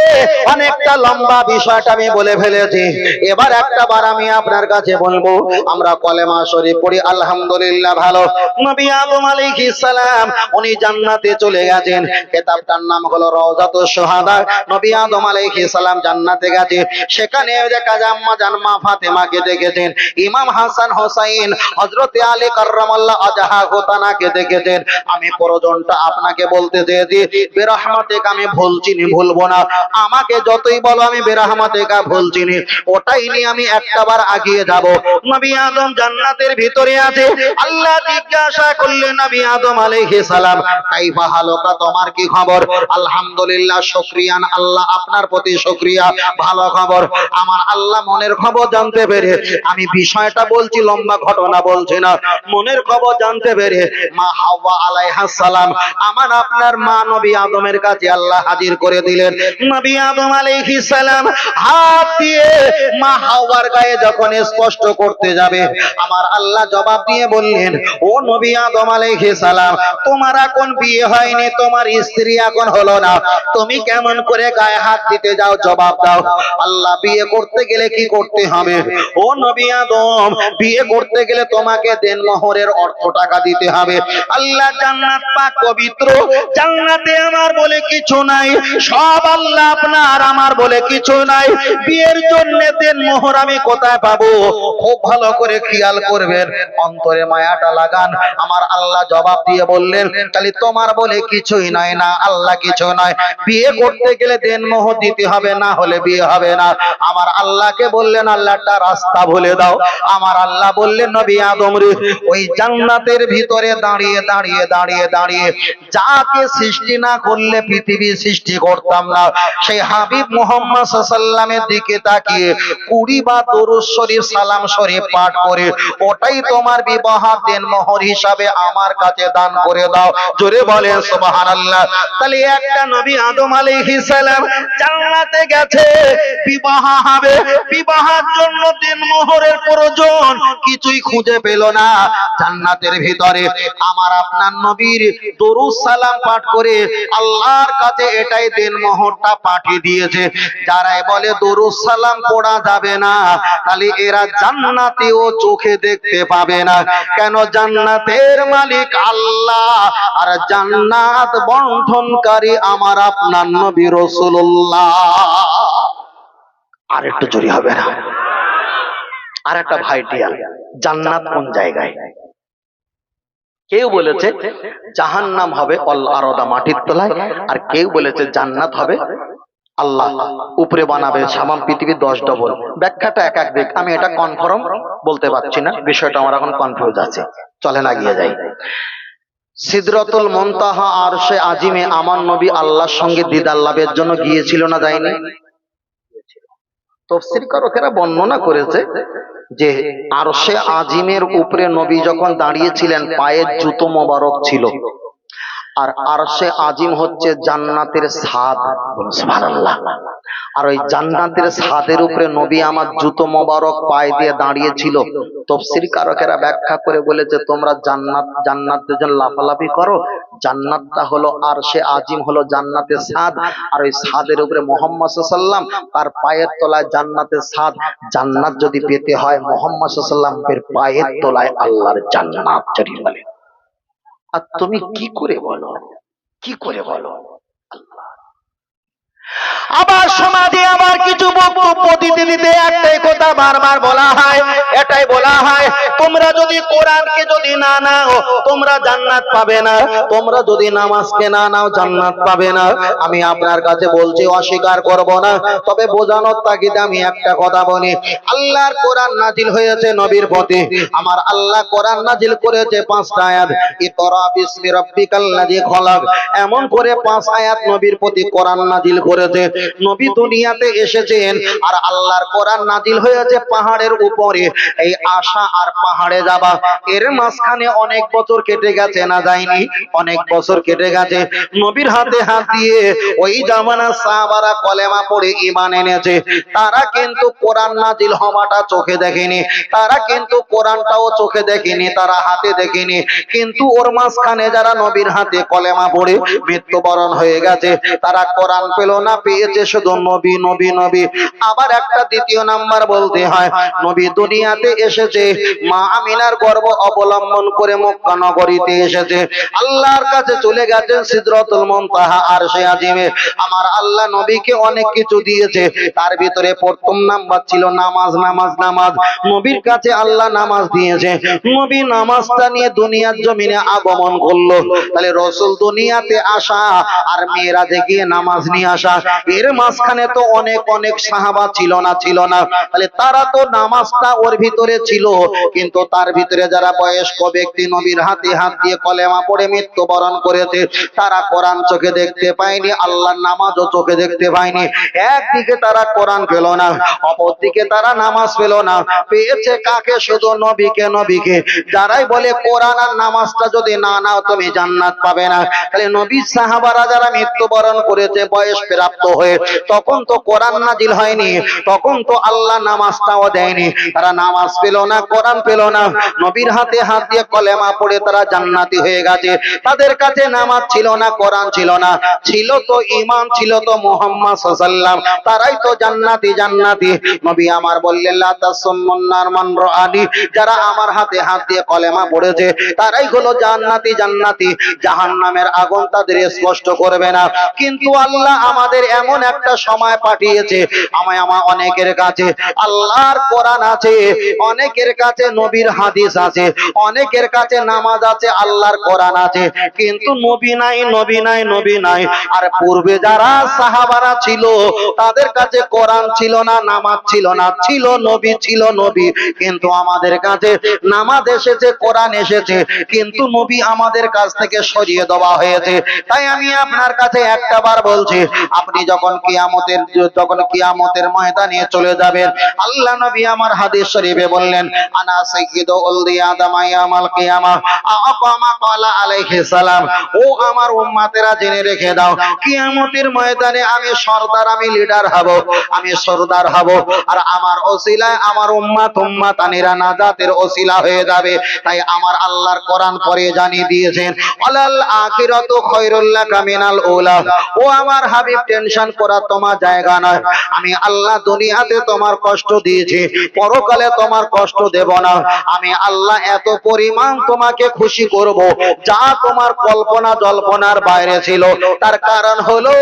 অনেকটা লম্বা বিষয়টা আমি বলে ফেলেছি। এবার একটা বার আমি আপনার কাছে বলবো, আমরা কলেমা শরীফ পড়ি আলহামদুলিল্লাহ ভালো। নবী আদম আলাইহিস সালাম উনি জান্নাতে চলে গেছেন, কিতাবটার নাম হলো রওজাতুশ শুহাদা। নবী আদম আলাইহিস সালাম জান্নাতে গেছে, সেখানে দেখা যায় আম্মা জান মা ফাতেমাকে দেখেছেন, ইমাম হাসান হোসাইন হযরতে আলী কাররামাল্লাহ আজহা গোতানাকে দেখেছেন। আমি প্রয়োজনটা আপনাকে বলতে চেয়েছি, বেরহমাতিকা আমি ভুলছিনি, ভুলবো না। আমাকে যতই বলো আমি বেরহমাতিকা ভুলছিনি, ওটাই নিয়ে আমি একটাবার আগিয়ে যাব। নবী আদম জান্নাতের ভিতরে আছে। আল্লাহ জিজ্ঞাসা করলেন নবী আদম আলাইহিস সালাম, কাইফা হালুকা, তোমার কি খবর? আলহামদুলিল্লাহ, শুকরিয়ান আল্লাহ, আপনার প্রতি শুকরিয়া, ভালো খবর। আমার আল্লাহ মনের খবর জানতে পেরে, আমি বিষয়টা বলছি, লম্বা ঘটনা বলছি না, মনের খবর জানতে পেরে মা হাওয়া আলাইহাস সালাম, আমার আপনার মা নবী আদমের কাছে আল্লাহ হাজির করে দিলেন। নবী আদম আলাইহিস সালাম হাত দিয়ে মা হাওয়ার গায়ে যখন স্পষ্ট করতে যাবে, আমার আল্লাহ জবাব দিয়ে বললেন, ও নবী আদম আলাইহিস সালাম, তোমার এখন বিয়ে হয়নি, তোমার স্ত্রী এখন হলো না, তুমি কেমন করে গায়ে হাত দিতে যাও? জবাব দাও। আল্লাহ, বিয়ে করতে গেলে কি করতে হবে? ও নবী আদম, বিয়ে করতে গেলে তোমাকে দেনমোহরের অর্থ টাকা দিতে হবে। আল্লাহ, জান্নাত পাক পবিত্র, জান্নাতে আমার বলে কিছু নাই, সব আল্লাহ আপনার, আমার বলে কিছু নাই। বিয়ের জন্য দেনমোহর আমি কোথায় পাবো? খুব ভালো করে খেয়াল করবেন, অন্তরে মায়াটা লাগান। আমার আল্লাহ জবাব দিয়ে বললেন, তাহলে তোমার বলে কিছুই নাই না, আল্লাহ কিছু নয়, বিয়ে করতে গেলে দেনমোহর দিতে হবে, না হলে বিয়ে হবে না। আমার আল্লাহকে বললেন, আল্লাহটা রাস্তা ভুলে দাও। আমার আল্লাহ বললেন, নবী আদম রে, ওই জান্নাতের ভিতরে দাঁড়িয়ে দাঁড়িয়ে দাঁড়িয়ে দাঁড়িয়ে যাকে সৃষ্টি না করলে পৃথিবী সৃষ্টি করতাম না, সেই হাবিব মুহাম্মদ সাল্লাল্লাহু আলাইহি ওয়াসাল্লামের দিকে তাকিয়ে 20 বার দরুদ শরীফ সালাম শরীফ পাঠ করে ওটাই তোমার বিবাহ দেনমোহর হিসাবে আমার কাছে দান করে দাও। জোরে বলেন সুবহানাল্লাহ। তাহলে একটা নবী আদম আলাইহিস সালাম জান্নাতে গেছে, বিবাহ হবে, বিবাহের জন্য দেনমোহরের প্রয়োজন কিছুই খুঁজে পেল না। জান্নাতের ভিতরে আমার আপনার নবীর দরুদ সালাম পাঠ করে আল্লাহর কাছে এটাই দেনমোহরটা পাঠিয়ে দিয়েছে। যারাই বলে দরুদ সালাম পড়া যাবে না, তাহলে এরা জান্নাতেও চোখে দেখতে পাবে না। কেন? জান্নাতের মালিক আল্লাহ, আর জান্নাত বন্টনকারী আমার আপনার নবী রাসূলুল্লাহ। আর একটু জোরে হবে না? আর একটা ভাইটিয়াল, জান্নাত কোন জায়গায়? কেউ বলেছে জাহান্নাম হবে আরদা মাটির তলায়, আর কেউ বলেছে জান্নাত হবে আল্লাহ উপরে বানাবে, সামাম পৃথিবীর 10 ডবল। ব্যাখ্যাটা এক এক দিক, আমি এটা কনফার্ম বলতে পারছি না, বিষয়টা আমার এখন কনফিউজ আছে। চলেন এগিয়ে যাই। সিদরাতুল মুনতাহা আরশে আজিমে আমার নবী আল্লাহর সঙ্গে দিদার লাভের জন্য গিয়েছিল না যায়নি? তাফসীরকারকেরা বর্ণনা করেছে যে আরশে আজিমের উপরে নবী যখন দাঁড়িয়েছিলেন পায়ের জুতো মোবারক ছিল, আর আরশে আজিম হচ্ছে জান্নাতের ছাদ। সুবহানাল্লাহ। আর ওই জান্নাতের ছাদের উপরে নবী আমার জুতো মোবারক পায়ে দিয়ে দাঁড়িয়ে ছিল। তাফসীরকারকেরা ব্যাখ্যা করে বলেছে, তোমরা জান্নাতের জন্য লাফালাফি করো, জান্নাতটা হলো আরশে আজিম, হলো জান্নাতের ছাদ, আর ওই ছাদের উপরে মুহাম্মদ সাল্লাল্লাহু আলাইহি ওয়াসাল্লাম, তার পায়ের তলায় জান্নাতের ছাদ। জান্নাত যদি পেতে হয় মুহাম্মদ সাল্লাল্লাহু আলাইহি ওয়াসাল্লামের পায়ের তলায় আল্লাহর জান্নাত। চলি বলে, আর তুমি কি করে বলো, কি করে বলো? আবার সমাজে আবার কিছু বক্তব্য দিতে দিতে একটাই কথা বারবার বলা হয়, এটাই বলা হয়, তোমরা যদি কোরআনকে যদি না নাও তোমরা জান্নাত পাবে না, তোমরা যদি নামাজকে না নাও জান্নাত পাবে না। আমি আপনার কাছে বলছি, অস্বীকার করব না, তবে বোঝানোর তাগিদে আমি একটা কথা বলি। আল্লাহর কোরআন নাজিল হয়েছে নবীর প্রতি, আমার আল্লাহ কোরআন নাজিল করেছে 5টা আয়াত। ইকরা বিসমি রাব্বিকাল্লাযী খলাক, এমন করে 5 আয়াত নবীর প্রতি কোরআন নাজিল করেছে। নবী দুনিয়াতে এসেছেন আর আল্লাহর কোরআন নাজিল হয়েছে পাহাড়ের উপরে। এই আশা আর পাহাড়ে যাবা, এর মাঝখানে অনেক বছর কেটে গেছে না যায়নি? অনেক বছর কেটে গেছে। নবীর হাতে হাত দিয়ে ওই জামানার সাহাবারা কলেমা পড়ে ঈমান এনেছে। তারা কিন্তু কোরআন নাজিল হওয়াটা চোখে দেখেনি, তারা কিন্তু কোরআনটাও চোখে দেখেনি, তারা হাতে দেখেনি। কিন্তু ওর মাঝখানে যারা নবীর হাতে কলেমা পড়ে মৃত্যুবরণ হয়ে গেছে, তারা কোরআন পেল না, পেয়েছে শুধু নবী নবী নবী। আবার একটা দ্বিতীয় নাম্বার বলতে হয়, নবী দুনিয়াতে এসেছে মা আমিনার গর্ভ অবলম্বন করে মক্কা নগরীতে এসেছে। আল্লাহর কাছে চলে গেছেন সিদরাতুল মুনতাহা আরশে আজিমে। আমার আল্লাহ নবীকে অনেক কিছু দিয়েছে, তার ভিতরে প্রথম নাম্বার ছিল নামাজ। নামাজ নামাজ নবীর কাছে আল্লাহ নামাজ দিয়েছে। নবী নামাজটা নিয়ে দুনিয়ার জমিনে আগমন করলো। তাহলে রাসূল দুনিয়াতে আসা আর মিরাজে গিয়ে নামাজ নিয়ে আসা, এর মাঝখানে তো অনেক অনেক সাহাবা ছিল না? ছিল না? তাহলে তারা তো নামাজটা ওর ভিতরে ছিল, কিন্তু তার ভিতরে যারা বয়স্ক ব্যক্তি নবীর হাতে হাত দিয়ে কলেমা পড়ে মৃত্যুবরণ করেছে, তারা কোরআন চোখে দেখতে পায়নি, আল্লাহর নামাজও চোখে দেখতে পায়নি। একদিকে তারা কোরআন পেল না, অপরদিকে তারা নামাজ পেল না। পেয়েছে কাকে? শুধু নবীকে নবীকে। যারাই বলে কোরআন আর নামাজটা যদি না নাও তুমি জান্নাত পাবে না, তাহলে নবীর সাহাবারা যারা মৃত্যুবরণ করেছে বয়স প্রাপ্ত হয়ে, তখন তো কোরআন নাজিল হয়নি, তখন তো আল্লাহ নামাজটাও দেয়নি। তারা নামাজ পেল না, কোরআন পেল না, নবীর হাতে হাত দিয়ে কলেমা পড়ে তারা জান্নাতি হয়ে গেছে। তাদের কাছে নামাজ ছিল না, কোরআন ছিল না, ছিল তো ঈমান, ছিল তো মুহাম্মদ সাল্লাল্লাহু আলাইহি ওয়াসাল্লাম। তারাই তো জান্নাতি জান্নাতি। নবী আমার বললেন লা তাসুম্মুন্নার মান রাআনি, যারা আমার হাতে হাত দিয়ে কলেমা পড়েছে তারাই হলো জান্নাতি জান্নাতি। জাহান্নামের আগুন তাদের স্পষ্ট করবে না। কিন্তু আল্লাহ আমাদের এমন একটা সময় পাঠিয়েছে, আমার অনেকের কাছে আল্লাহর কোরআন আছে, অনেকের কাছে নবীর হাদিস আছে, অনেকের কাছে নামাজ আছে, আল্লাহর কোরআন আছে, কিন্তু নবী নাই নবী নাই নবী নাই। আর পূর্বে যারা সাহাবারা ছিল তাদের কাছে কোরআন ছিল না, নামাজ ছিল না, ছিল নবী, ছিল নবী, কিন্তু আমাদের কাছে নামাজ এসেছে, কোরআন এসেছে, কিন্তু নবী আমাদের কাছ থেকে সরিয়ে দেওয়া হয়েছে। তাই আমি আপনার কাছে একটা বার বলছি, আপনি যখন কিয়ামতের ময়দানে চলে যাবেন, আল্লাহ নবী আমার হাদিস শরীফে বললেন আনা সাইয়্যিদু উলদি আদম ইয়াউমাল কিয়ামাহ আকামা ক্বালা আলাইহিস সালাম। ও আমার উম্মতেরা জেনে রেখে দাও, কিয়ামতের ময়দানে আমি সরদার, আমি লিডার হব, আমি সরদার হব। আর আমার ওসিলায় আমার উম্মাতানিরা নাজাতের ওসিলা হয়ে যাবে। তাই আমার আল্লাহর কোরআন পড়ে জানিয়ে দিয়েছেন আলাল আখিরাতু খায়রুল লাকা মিনাল উলা। ও আমার হাবিব, টেনশন করা তোমার জায়গা নয়। আমি আল্লাহ দুনিয়াতে তোমার কষ্ট দিয়েছি, পরকালে তোমার কষ্ট দেব না। আমি আল্লাহ এত পরিমাণ তোমাকে খুশি করব যা তোমার কল্পনা জল্পনার বাইরে ছিল। তার কারণ হলো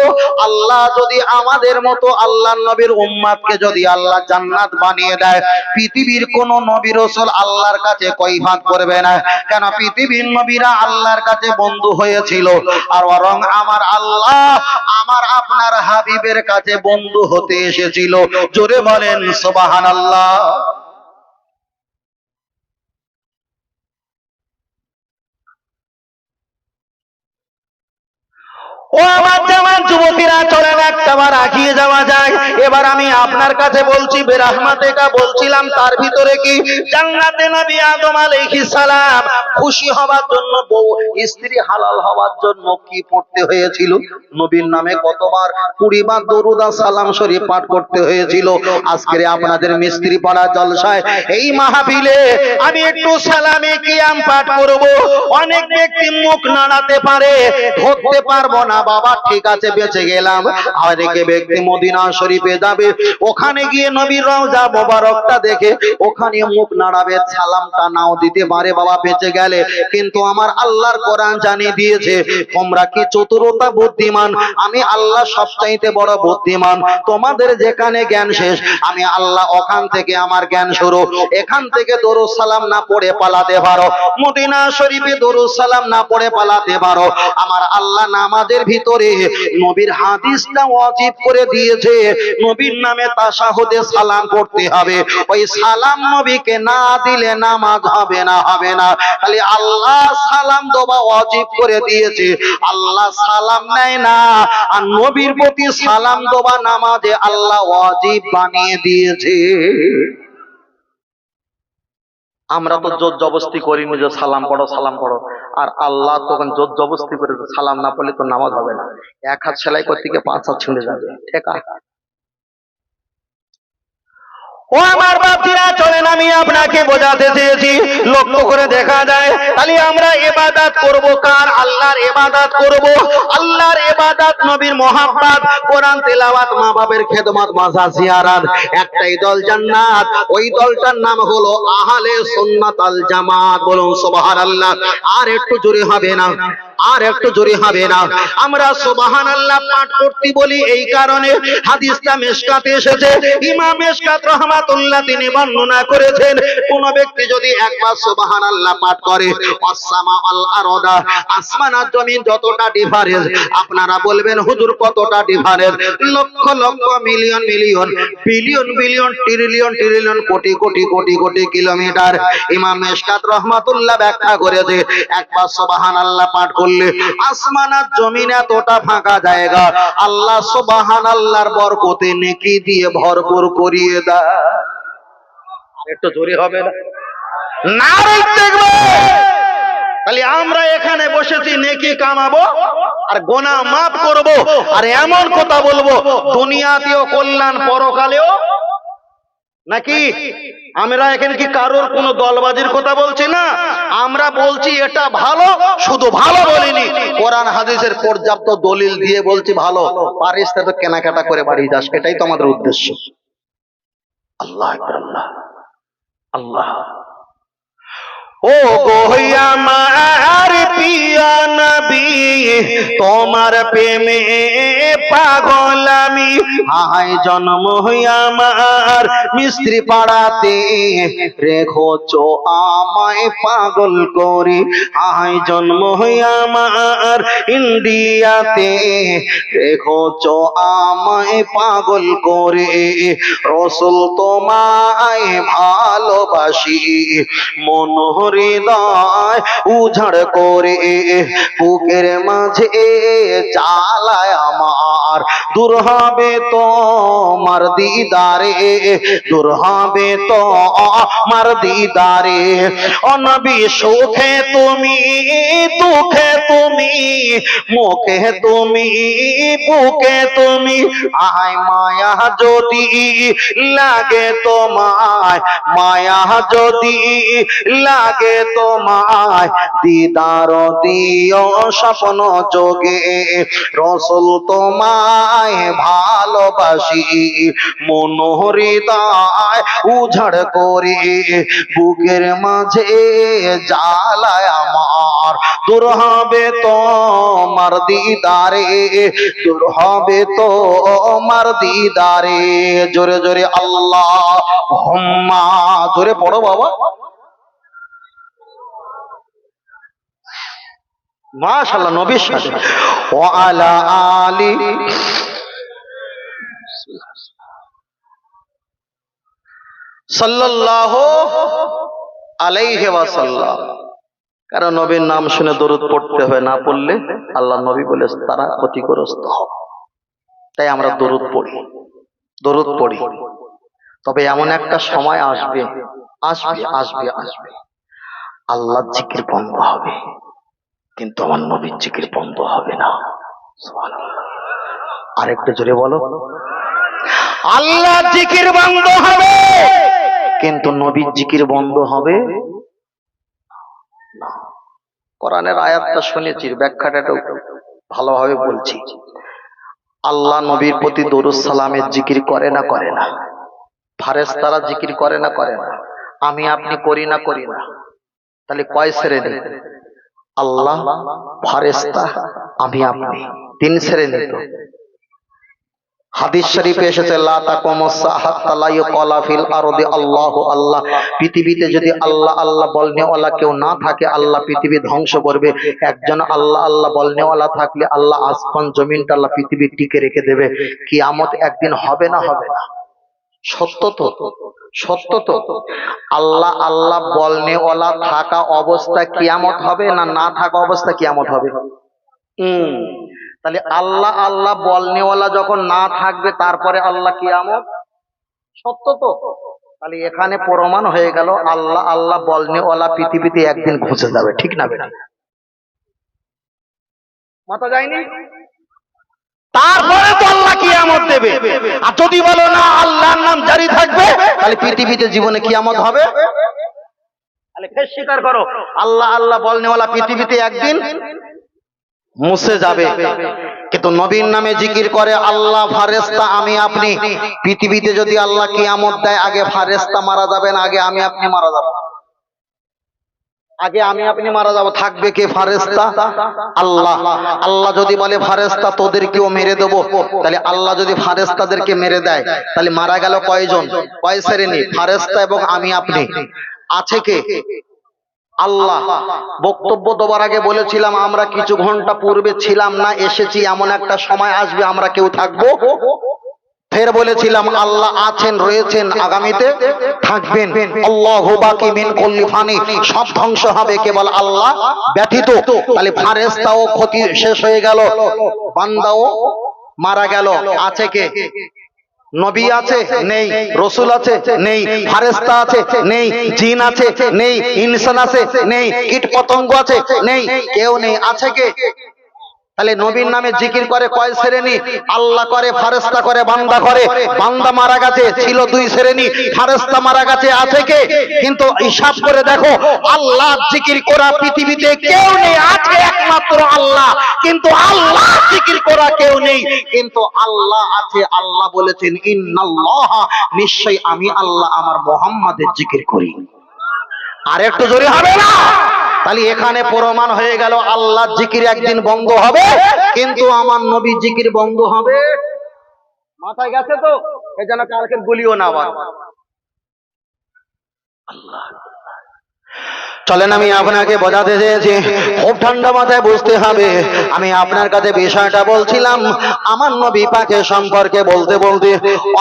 আল্লাহ যদি আমাদের মতো আল্লাহর নবীর উম্মতকে যদি আল্লাহ জান্নাত বানিয়ে দেয়, পৃথিবীর কোন নবী রাসূল আল্লাহর কাছে কৈফাত করবে না। কেন? পৃথিবীর নবীরা আল্লাহর কাছে বন্ধু হয়েছিল, আর বরং আমার আল্লাহ আমার আপনার হাবিবের কাছে বন্ধু হতে এসেছিল। জোরে বলেন সুবহানাল্লাহ। ও আমার জামান যুবতীরা, চলেন একটাবার আগিয়ে যাওয়া যায়। এবার আমি আপনার কাছে বলছি, বেরহমাতেকা বলছিলাম, তার ভিতরে কি জান্নাতে নবী আদম আলাইহিস সালাম খুশি হওয়ার জন্য, বউ স্ত্রী হালাল হওয়ার জন্য কি পড়তে হয়েছিল? নবীর নামে কতবার 20 বার দরুদ আর সালাম শরীফ পাঠ করতে হয়েছিল। আজকে আপনাদের মিস্ত্রি পাড়া জলসায় এই মাহফিলে আমি একটু সালামে কিয়াম পাঠ করব। অনেক ব্যক্তি মুখ নাড়াতে পারে, ধরতে পারবো না, বাবা ঠিক আছে বেঁচে গেলাম। আর এক ব্যক্তি মদিনা শরীফে যাবে, ওখানে গিয়ে নবীর রওজা মোবারকটা দেখে ওখানে মুখ নাড়াবে, সালামটা নাও দিতে পারে, বাবা বেঁচে গেলে। কিন্তু আমার আল্লাহর কোরআন জানিয়ে দিয়েছে তোমরা কি চতুরতা বুদ্ধিমান, আমি আল্লাহ সবচাইতে বড় বুদ্ধিমান। তোমাদের যেখানে জ্ঞান শেষ, আমি আল্লাহ ওখান থেকে আমার জ্ঞান শুরু। এখান থেকে দরুদ সালাম না পড়ে পালাতে পারো, মদিনা শরীফে দরুদ সালাম না পড়ে পালাতে পারো, আমার আল্লাহ নামাজের ভিতরে নবীর হাদিসটা ওয়াজিব করে দিয়েছে, নবীর নামে তাশাহুদে সালাম পড়তে হবে। ওই সালাম নবীকে না দিলে নামাজ হবে না, হবে না। তাহলে আল্লাহ সালাম দেওয়া ওয়াজিব করে দিয়েছে, আল্লাহ সালাম নেয় না, আর নবীর প্রতি সালাম দেওয়া নামাজে আল্লাহ ওয়াজিব বানিয়ে দিয়েছে। আমরা তো জোর জবস্তি করিনি যে সালাম পড়ো সালাম পড়ো, আর আল্লাহ তখন জোর জবস্তি করে সালাম না পড়লে তো নামাজ হবে না। এক হাত সেলাই করতে গিয়ে 5 হাত ছিঁড়ে যাবে। ঠিক আছে? ও আমার বাপজিরা, চলেন আমি আপনাকে বোঝাতে চেয়েছি, লক্ষ্য করে দেখা যায় তাহলে আমরা ইবাদত করব কার? আল্লাহর ইবাদত করব। আল্লাহর ইবাদত, নবীর মুহাব্বত, কোরআন তেলাওয়াত, মা বাবার খেদমত, মাজার জিয়ারত। একটাই দল জান্নাত, ওই দলটার নাম হলো আহলে সুন্নাত আল জামাত। বলুন সুবহানাল্লাহ। আর একটু জোরে হবে না, আর একটু জোরে হবে না। আমরা সুবহানাল্লাহ পাঠ করতে বলি এই কারণে, হাদিসটা মিশকাতে এসেছে, ইমাম মিশকাত রাহমাতুল্লাহ তিনি বর্ণনা করেছেন, কোন ব্যক্তি যদি একবার সুবহানাল্লাহ পাঠ করে, আসসামা আল আরদা, আসমান আর জমিন যতটা ডিফারেন্স, আপনারা বলবেন হুজুর কতটা difference? Lakh lakh, million million, billion billion, trillion trillion, crore crore crore crore kilometre. ইমাম মিশকাত রাহমাতুল্লাহ ব্যাখ্যা করেছে, একবার সুবহানাল্লাহ পাঠ করলে আসমান আর জমিন এতটা ফাঁকা জায়গা আল্লাহ সুবহানাল্লাহর বরকতে নেকি দিয়ে ভরপুর করিয়ে দেয়। একটু জোরে হবে না? নারে তাকবীর! তাহলে আমরা এখানে বসেছি নেকি কামাবো আর গুনাহ মাফ করব, আর এমন কথা বলবো দুনিয়াতেও কল্যাণ, পরকালেও নাকি? আমরা এখানে কি কারোর কোনো দলবাজির কথা বলছি না, আমরা বলছি এটা ভালো, শুধু ভালো বলিনি, কোরআন হাদিসের পর্যাপ্ত দলিল দিয়ে বলছি ভালো। পারিস তো কেনাকাটা করে বাড়ি যাস, এটাই তো আমাদের উদ্দেশ্য। আল্লাহ আকবার, আল্লাহ আল্লাহ। ও গোহিয়া মার পিয়া নবী, তোমার প্রেমে পাগল আমি। আয় জন্ম হইয়া আমার মিস্ত্রি পাড়াতে, রেখোছো আমায় পাগল করে। আয় জন্ম হইয়া আমার ইন্ডিয়াতে, রেখোছো আমায় পাগল করে। রসুল তোমায় ভালোবাসি, মন হৃদয় উজাড় করে, বুকের মাঝে জ্বালায় আমার। দূর হবে তোমার দিদারে, দূর হবে তোমার দিদারে। ও নবী সুখে তুমি, দুঃখে তুমি, মুখে তুমি, বুকে তুমি। আয় মায়া যদি লাগে তোমায়, মায়া যদি লাগে তোমায়, দিদার দিও স্বপ্ন যোগে। রসুল তোমায় ভালোবাসি, মন হৃদয় উজাড় করে, বুকের মাঝে জ্বালায় আমার। দূর হবে তোমার দিদারে, দূর হবে তোমার দিদারে। জোরে জোরে আল্লাহুম্মা, জোরে পড়ো বাবা। মাশাআল্লাহ, নবীর সাথে ওয়া আলা আলি সাল্লাল্লাহু আলাইহি ওয়াসাল্লাম। কারণ নবীর নাম শুনে দরুদ পড়তে হবে, না পড়লে আল্লাহ নবী বলে তারা ক্ষতিগ্রস্ত হবে। তাই আমরা দরুদ পড়ি, দরুদ পড়ি। তবে এমন একটা সময় আসবে, আসবে আসবে আসবে, আল্লাহর জিকির বন্ধ হবে, কিন্তু আমার নবীর জিকির বন্ধ হবে না। সুবহানাল্লাহ। আরেকটু জোরে বলো, আল্লাহর জিকির বন্ধ হবে কিন্তু নবীর জিকির বন্ধ হবে না। কোরআনের আয়াতটা শুনেছি, ব্যাখ্যাটা একটু ভালোভাবে বলছি। আল্লাহ নবীর প্রতি দরুদ সালামের জিকির করে না করে না? ফেরেশতারা জিকির করে না করে না? আমি আপনি করি না করি না? তাহলে কয় শ্রেণী? আল্লাহ, ফেরেশতা, আমি আপনি, 3 শ্রেণী। তো হাদিস শরীফে এসেছে লা তাকুমুস সাআতা লা ইউকালা ফিল আরদি আল্লাহু আল্লাহ। পৃথিবীতে যদি আল্লাহ আল্লাহ বলনেওয়ালা কেউ না থাকে, আল্লাহ পৃথিবী ধ্বংস করবে। একজন আল্লাহ আল্লাহ বলনেওয়ালা থাকলে আল্লাহ আসমান জমিনটা আল্লাহ পৃথিবী টিকে রেখে দেবে। কিয়ামত একদিন হবে না হবে না? সত্য তো, সত্য তো। আল্লাহ আল্লাহ বলনেওয়ালা থাকা অবস্থা কিয়ামত হবে না না থাকা অবস্থা কিয়ামত হবে? তাহলে আল্লাহ আল্লাহ বলনেওয়ালা যখন না থাকবে তারপরে আল্লাহ কিয়ামত, সত্য তো। তাহলে এখানে প্রমাণ হয়ে গেল আল্লাহ আল্লাহ বলনেওয়ালা পৃথিবীতে একদিন ঘুষে যাবে, ঠিক না বেটা? মাথা যায়নি? তারপরে তো আল্লাহ কিয়ামত দেবে। আর যদি বলো না আল্লাহর নাম জারি থাকবে, তাহলে পৃথিবীতে জীবনে কিয়ামত হবে? তাহলে ফের স্বীকার করো আল্লাহ আল্লাহ বলনেওয়ালা পৃথিবীতে একদিন মুছে যাবে। কিন্তু নবীর নামে জিকির করে আল্লাহ ফারেস্তা আমি আপনি, পৃথিবীতে যদি আল্লাহ কিয়ামত দেয় আগে ফারেস্তা মারা যাবে না আগে আমি আপনি মারা যাব? আগে আমি আপনি মারা যাব, থাকবে কে ফারেস্তা? আল্লাহ। আল্লাহ যদি বলে ফারেস্তা তোদেরকেও মেরে দেবো, তাহলে আল্লাহ যদি ফারেস্তাদেরকে মেরে দেয় তাহলে মারা গেল কয়জন, কয় শ্রেণী? ফারেস্তা এবং আমি আপনি। আছে কে? আল্লাহ। বক্তব্য দেওয়ার আগে বলেছিলাম আমরা কিছু ঘন্টা পূর্বে ছিলাম না, এসেছি। এমন একটা সময় আসবে আমরা কেউ থাকবো। ফের বলেছিলাম আল্লাহ আছেন, রয়েছেন, আগামীতে থাকবেন। আল্লাহু বাকি মিন কুল্লি ফানি, সব ধ্বংস হবে কেবল আল্লাহ ব্যতীত। তাহলে ফারেস্তাও ক্ষতি শেষ হয়ে গেল, বান্দাও মারা গেল। আছে কে? নবী আছে? নেই। রসুল আছে? নেই। ফারেস্তা আছে? নেই। জিন আছে? নেই। ইনসান আছে? নেই। কীট পতঙ্গ আছে? নেই। কেউ নেই। আছে কে? তাহলে নবীর নামে জিকির করে কয় শ্রেণী? আল্লাহ করে, ফারেস্তা করে, বান্দা করে। বান্দা মারা গেছে, ছিল দুই শ্রেণী, ফারেস্তা মারা গেছে, আছে কে? কিন্তু হিসাব করে দেখো আল্লাহ জিকির করা পৃথিবীতে কেউ নেই, আছে একমাত্র আল্লাহ। কিন্তু আল্লাহ জিকির করা কেউ নেই, কিন্তু আল্লাহ আছে। আল্লাহ বলেছেন ইন্নাল্লাহ, নিশ্চয়ই আমি আল্লাহ আমার মুহাম্মাদের জিকির করি। আর একটু জোরে হবে না? তাহলে এখানে প্রমাণ হয়ে গেল আল্লাহ জিকির একদিন বন্ধ হবে, কিন্তু আমার নবী জিকির বন্ধ হবে। মাথায় গেছে তো? এই যেন কালকে গুলিও না আবার। আল্লাহ চলেন, আমি আপনাকে বোঝাতে চেয়েছি, খুব ঠান্ডা মাথায় বুঝতে হবে। আমি আপনার কাছে বিষয়টা বলছিলাম আমার নবী পাকের সম্পর্কে বলতে বলতে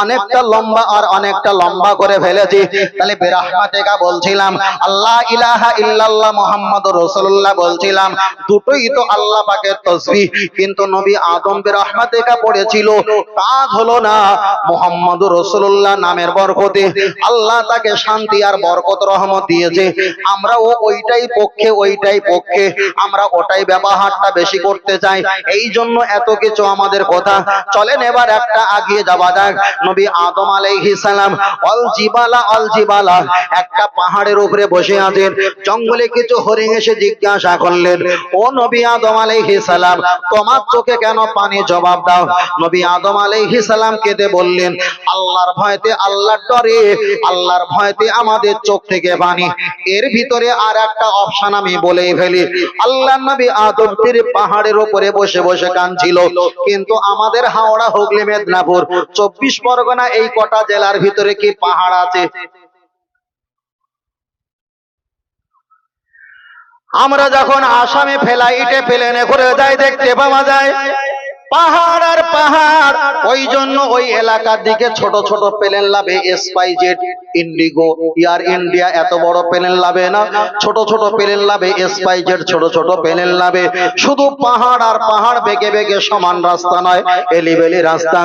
অনেকটা লম্বা আর অনেকটা লম্বা করে ফেলেছি। তাহলে বিরহমাতিকা বলছিলাম, আল্লাহ ইলাহা ইল্লাল্লাহ মুহাম্মাদুর রাসূলুল্লাহ বলছিলাম, দুটোই তো আল্লাহ পাকের তাসবিহ। কিন্তু নবী আদম বিরহমাতিকা পড়েছিল, কাজ হলো না। মুহাম্মাদুর রাসূলুল্লাহ নামের বরকতে আল্লাহ তাকে শান্তি আর বরকত রহমত দিয়েছে। আমরাও ওইটাই পক্ষে আমরা ওটাই ব্যবহারটা বেশি করতে চাই, এই জন্য এত কিছু আমাদের কথা। চলেন এবার একটা আগিয়ে যাওয়া যাক। নবী আদম আলাইহিস সালাম অল জিবালা একটা পাহাড়ের উপরে বসে আছেন। জঙ্গলে কিছু হরিণ এসে জিজ্ঞাসা করলেন, ও নবী আদম আলাইহিস সালাম, তোমার চোখে কেন পানি? জবাব দাও। নবী আদম আলাইহিস সালাম কেঁদে বললেন, আল্লাহর ভয়তে, আল্লাহর ডরে, আল্লাহর ভয়তে আমাদের চোখ থেকে পানি। এর ভিতরে আর একটা অপশন আমি বলেই ফেলি, আল্লাহ নবী আদম তীর পাহাড়ের উপরে বসে বসে কাঁদছিল। কিন্তু আমাদের হাওড়া, হুগলি, মেদিনীপুর, 24 পরগনা এই কটা জেলার ভিতরে কি পাহাড় আছে? আমরা যখন আসামে ফ্লাইটে প্লেনে করে যাই দেখতে পাওয়া যায় পাহাড় আর পাহাড়। ওই জন্য ওই এলাকার দিকে ছোট ছোট প্লেন লাভে, স্পাইজেট, ইন্ডিগো, এয়ার ইন্ডিয়া এত বড় প্লেন লাভে না, ছোট ছোট প্লেন লাভে, স্পাইজেট ছোট ছোট প্লেন লাভে। শুধু পাহাড় আর পাহাড়, বেগে বেগে সমান রাস্তা নয়, এলিবেলি রাস্তা।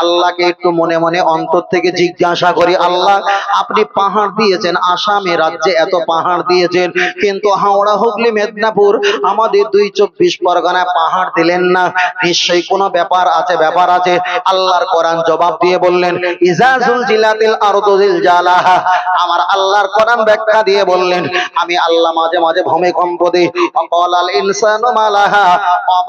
আল্লাহকে একটু মনে মনে অন্তর থেকে জিজ্ঞাসা করি, আল্লাহ আপনি পাহাড় দিয়েছেন, আসামে রাজ্যে এত পাহাড় দিয়েছেন, কিন্তু হাওড়া, হুগলি, মেদিনীপুর আমাদের 24 পরগনায় পাহাড় দিলেন না। নিশ্চয়ই কোনো ব্যাপার আছে, ব্যাপার আছে। আল্লাহর কোরআন জবাব দিয়ে বললেন, ইজাজুল জিলাতিল আরদু জিলজালাহা। আমার আল্লাহর কোরআন ব্যাখ্যা দিয়ে বললেন, আমি আল্লাহ মাঝে মাঝে ভূমিকম্প দিই। অকালাল ইনসানু মালাহা,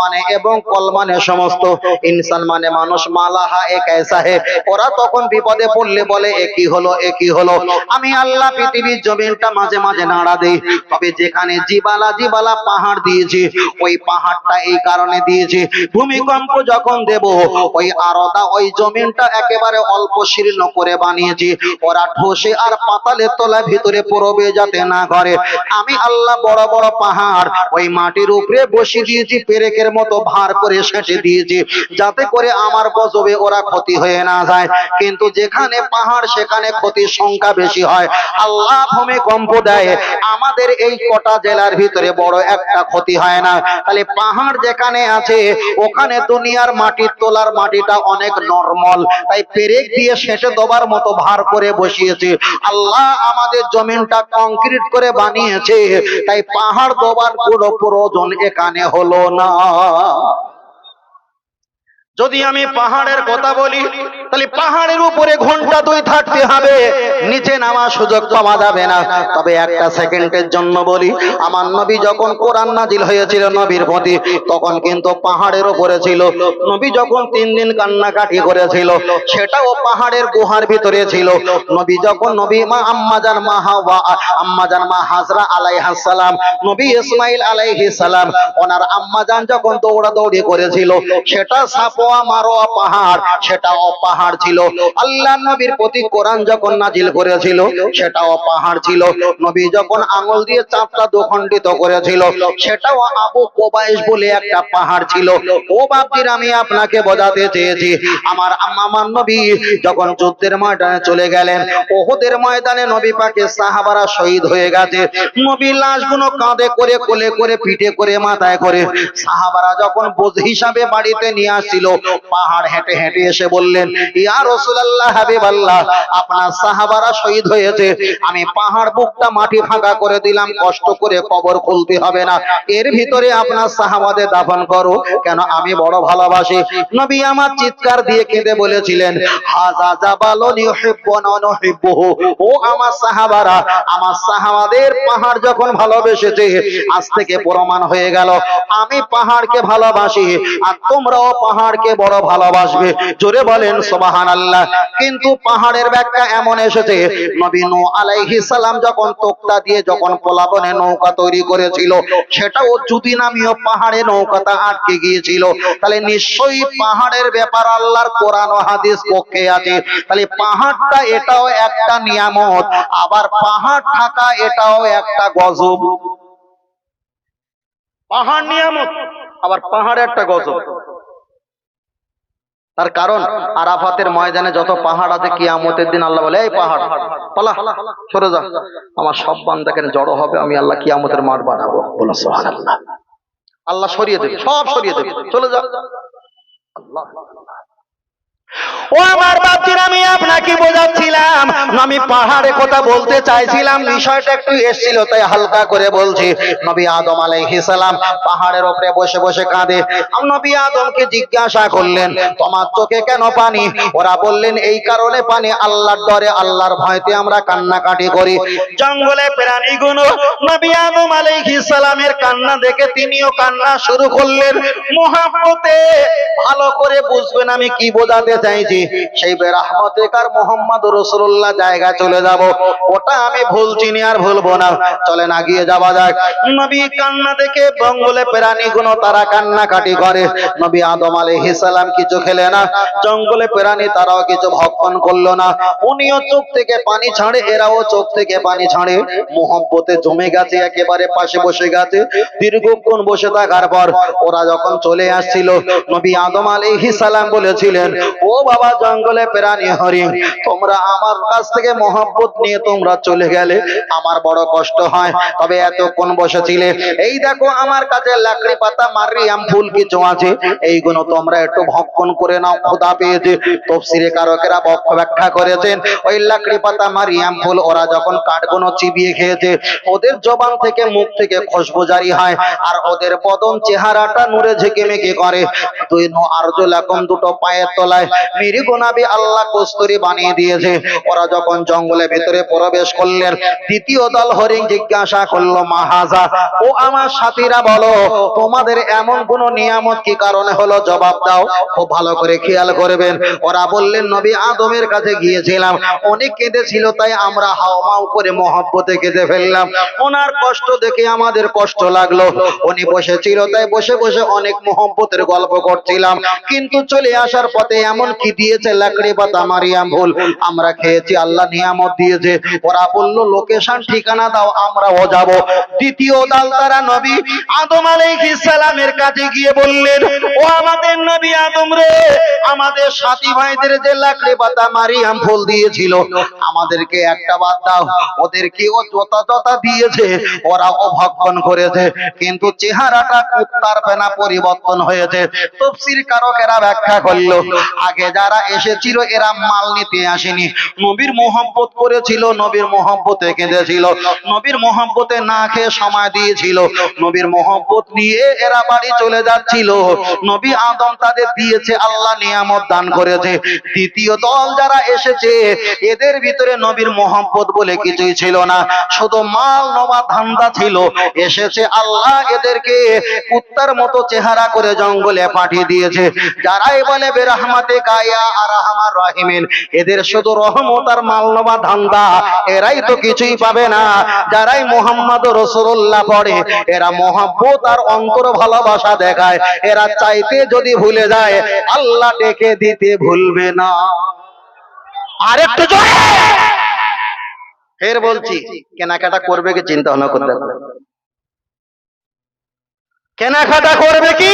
মানে এবং কল মানে সমস্ত, ইনসান মানে মানুষ, মালাহা এ কেসা হে, ওরা তখন বিপদে পড়লে বলে একই হলো, একই হলো। আমি আল্লাহ পৃথিবীর জমিনটা মাঝে মাঝে নাড়া দেই। তবে যেখানে জিবালা জিবালা পাহাড় দিয়েছি, ওই পাহাড়টা এই কারণে দিয়েছি, ভূমিকম্প যখন দেব, ওই আরদা ওই জমিনটা একেবারে অল্প শীর্ণ করে বানিয়েছি, ওরা ঢোসে আর পাতালের তলা ভিতরে পড়বে যাতে না করে। আমি আল্লাহ বড় বড় পাহাড় ওই মাটির উপরে বসিয়ে দিয়েছি, পেরেকের মতো ভার করে সেঁটে দিয়েছি, যাতে করে আমার গজবে ওরা ক্ষতি হয়ে না যায়। কিন্তু যেখানে পাহাড় সেখানে ক্ষতির সংখ্যা বেশি হয়। আল্লাহ ভূমিকম্প দেয়, আমাদের এই কটা জেলার ভিতরে বড় একটা ক্ষতি হয় না। তাহলে পাহাড় যেখানে আছে ওখানে দুনিয়ার মাটির তোলার মাটিটা অনেক নরমাল, তাই পেরেক দিয়ে সেঁটে দেবার মতো ভার করে বসিয়েছে। আল্লাহ আমাদের জমিনটা কংক্রিট করে বানিয়েছে, তাই পাহাড় দেবার কোনো প্রয়োজন এখানে হলো না। যদি আমি পাহাড়ের কথা বলি, তাহলে পাহাড়ের উপরে ঘন্টা 2 থাকতে হবে, নিচে নামার সুযোগ পাওয়া যাবে না। তবে একটা সেকেন্ডের জন্য বলি, আমার নবী যখন কোরআন নাজিল হয়েছিল নবীর প্রতি, তখন কিন্তু পাহাড়ের উপরে ছিল। নবী যখন 3 দিন কান্নাকাটি করেছিল, সেটাও পাহাড়ের গুহার ভিতরে ছিল। নবী যখন নবী মা আম্মাজান মা হাওয়া, আম্মাজান মা হাজরা আলাইহিস সালাম, নবী ইসমাইল আলাইহিস সালাম, ওনার আম্মাজান যখন দৌড়াদৌড়ি করেছিল, সেটা সাপোয়া মারোয়া পাহাড়, সেটাও পাহাড় ছিল। আল্লাহ নবীর প্রতি কোরআন যখন নাজিল করেছিল, সেটাও পাহাড় ছিল। নবী যখন আঙ্গুল দিয়ে চাপটা দুখণ্ডিত করেছিল, সেটাও আবু কোবাইস বলে একটা পাহাড় ছিল। ও বাপজির, আমি আপনাকে বোঝাতে চেয়েছি, আমার নবী যখন যুদ্ধের ময়দানে চলে গেলেন, ওহুদের ময়দানে নবী পাকের সাহাবারা শহীদ হয়ে গেছে। নবী লাশগুলো কাঁধে করে, কোলে করে, পিঠে করে, মাথায় করে সাহাবারা যখন বোঝ হিসাবে বাড়িতে নিয়ে আসছিল, পাহাড় হেঁটে হেঁটে এসে বললেন, ইয়া রাসূলুল্লাহ, হাবিবাল্লাহ, আপনার সাহাবারা শহীদ হয়েছে, আমি পাহাড় বুকটা মাটি ফাঁকা করে দিলাম, কষ্ট করে কবর খুলতে হবে না, এর ভিতরে আপনার সাহাবাদের দাফন করো, কেন আমি বড় ভালোবাসি। নবী আমার চিৎকার দিয়ে কেঁদে বলেছিলেন, হাযা জাবালুন ইউহিব্বুনা ওয়া নুহিব্বুহু, ও আমার সাহাবারা, আমার সাহাবাদের পাহাড় যখন ভালোবেসেছে, আজ থেকে প্রমাণ হয়ে গেল আমি পাহাড়কে ভালোবাসি, আর তোমরাও পাহাড়কে বড় ভালোবাসবে। জোরে বলেন সুবহানাল্লাহ। কিন্তু পাহাড়ের ব্যাখ্যা এমন এসেছে, নবী নূহ আলাইহিস সালাম যখন তোক্তা দিয়ে যখন প্লাবনে নৌকা তৈরি করেছিল, সেটাও জুদি নামীয় পাহাড়ে নৌকাটা আটকে গিয়েছিল। তাহলে নিশ্চয়ই পাহাড়ের ব্যাপার আল্লাহর কোরআন ও হাদিস পক্ষে আছে। তাহলে পাহাড়টা এটাও একটা নিয়ামত, আবার পাহাড় থাকা এটাও একটা গজব। পাহাড় নিয়ামত, আবার পাহাড় একটা গজব। তার কারণ আরাফাতের ময়দানে যত পাহাড় আছে, কিয়ামতের দিন আল্লাহ বলে, এই পাহাড় পালা, সরে যা, আমার সব বান্দাকে জড়ো হবে, আমি আল্লাহ কিয়ামতের মাঠ বানাবো। বলো সুবহানাল্লাহ। আল্লাহ সরিয়ে দেবে, সব সরিয়ে দেবে, চলে যা। আল্লাহ, ও আমার বাপজিরা, আমি আপনাকে বোঝাচ্ছিলাম, আমি পাহাড়ে কথা বলতে চাইছিলাম, বিষয়টা একটু এসেছিল তাই হালকা করে বলছি। নবী আদম আলাইহিস সালাম পাহাড়ের উপরে বসে বসে কাঁদে। নবী আদমকে জিজ্ঞাসা করলেন, তোমার চোখে কেন পানি? ওরা বললেন, এই কারণে পানি, আল্লাহর ডরে, আল্লাহর ভয়তে আমরা কান্নাকাটি করি। জঙ্গলে প্রাণীগুলো নবী আদম আলাইহিস সালামের কান্না দেখে তিনিও কান্না শুরু করলেন। মুহাব্বতে ভালো করে বুঝবেন আমি কি বোঝাতে চাইছি। সেই বেরহমতেকার মুহাম্মদ রাসূলুল্লাহ জায়গা চলে যাব, ওটা আমি ভুলছি না আর ভুলবো না। চলেন আগিয়ে যাওয়া যাক। নবী কান্না দেখে জঙ্গলে প্রাণীগুলো তারা কান্নাকাটি করে। নবী আদম আলাইহিস সালাম কিছু খেলে না, জঙ্গলে প্রাণী তারাও কিছু ভক্ষণ করলো না। উনিও চোখ থেকে পানি ছাড়ে, এরাও চোখ থেকে পানি ছাড়ে। মুহাব্বতে জমে গেছে, একেবারে পাশে বসে গেছে। দীর্ঘক্ষণ বসে থাকার পর ওরা যখন চলে আসছিল, নবী আদম আলাইহিস সালাম বলেছিলেন, ও বাবা জঙ্গলে প্রাণী হরিণ, তোমরা আমার কাছ থেকে মহব্বত নিয়ে তোমরা চলে গেলে, আমার বড় কষ্ট হয়, তবে এতক্ষণ বসেছিলে, এই দেখো আমার কাছে লাকড়ি পাতা মারিয়াম ফুল কিছু আছে, এইগুলো তোমরা একটু ভক্ষণ করে নাও, খোদা পেয়েছে। তাফসীরে কারকেরা ব্যাখ্যা করেছেন, ওই লাকড়ি পাতা মারিয়াম ফুল ওরা যখন কাঠগুলো চিবিয়ে খেয়েছে, ওদের জবান থেকে মুখ থেকে খুশবু জারি হয়, আর ওদের বদন চেহারাটা নূরে ঝেঁকেমেকে করে। দুই আরজুলাকুম, দুটো পায়ের তলায় মৃগ নাবি আল্লাহ কস্তুরী বানিয়ে দিয়েছে। ওরা যখন জঙ্গলের ভিতরে প্রবেশ করলেন, দ্বিতীয় দল হরিণ জিজ্ঞাসা করলো, মাহাজা, ও আমার সাথীরা বলো, তোমাদের এমন কোন নিয়ামত কি কারণে হলো, জবাব দাও। খুব ভালো করে খেয়াল করবেন। ওরা বললেন, নবী আদমের কাছে গিয়েছিলাম, অনেক কেঁদেছিল, তাই আমরা হাওমাও করে মহব্বতে কেঁদে ফেললাম। ওনার কষ্ট দেখে আমাদের কষ্ট লাগলো। উনি বসেছিল, তাই বসে বসে অনেক মহব্বতের গল্প করছিলাম। কিন্তু চলে আসার পথে এমন কি দিয়েছে, লাকড়ি পাতা মারিয়াম ভুল, আমরা খেয়েছি, আল্লাহ নিয়ামত দিয়েছে। ওরা বলল, লোকেশন ঠিকানা দাও, আমরাও যাব। দ্বিতীয় দল তারা নবী আদম আলাইহিস সালামের কাছে গিয়ে বললেন, ও আমাদের নবী আদম রে, আমাদের সাথী ভাইদের যে লাকড়ি পাতা মারিয়াম ফুল দিয়েছিল, আমাদেরকে একটা বাদ দাও। ওদেরকে ও জোতা জোতা দিয়েছে, ওরা অভক্ষণ করেছে, কিন্তু চেহারাটা কুত্তার পেনা পরিবর্তন হয়েছে। তাফসীর কারকেরা ব্যাখ্যা করলো, আগে যারা এসেছিল এরা মাল নিতে আসেনি, নবীর মোহাম্মত করেছিল, নবীর মোহাম্মতে কেঁদেছিল, নবীর মোহাম্মতে না খেয়ে সময় দিয়েছিল, নবীর মোহাম্মত নিয়ে এরা বাড়ি চলে যাচ্ছিল। নবী আদম তাদের দিয়েছে, আল্লাহ নিয়ামত দান করেছে। দ্বিতীয় দল যারা এসেছে, এদের ভিতরে নবীর মোহাম্মত বলে কিছুই ছিল না, শুধু মাল নেওয়া ধান্দা ছিল। এসেছে, আল্লাহ এদেরকে কুত্তার মতো চেহারা করে জঙ্গলে পাঠিয়ে দিয়েছে। যারাই বলে বেরহমাতে কায়া আর রহমান রহিমিন, এদের শুধু রহমত আর মাল নেওয়া ধান্দা, এরাই তো কিছুই পাবে না। যারাই মুহাম্মদ রাসূলুল্লাহ পড়ে, এরা মোহাম্মত আর অন্তর ভালোবাসা দেখায়। এরা চাইতে যদি ভুলে যায়, আল্লাহ ডেকে দিতে ভুলবে না। আরেকটু জোরে ফের বলছি, কেনাকাটা করবে কি চিন্তা ভাবনা করতে হবে। কেনাকাটা করবে কি,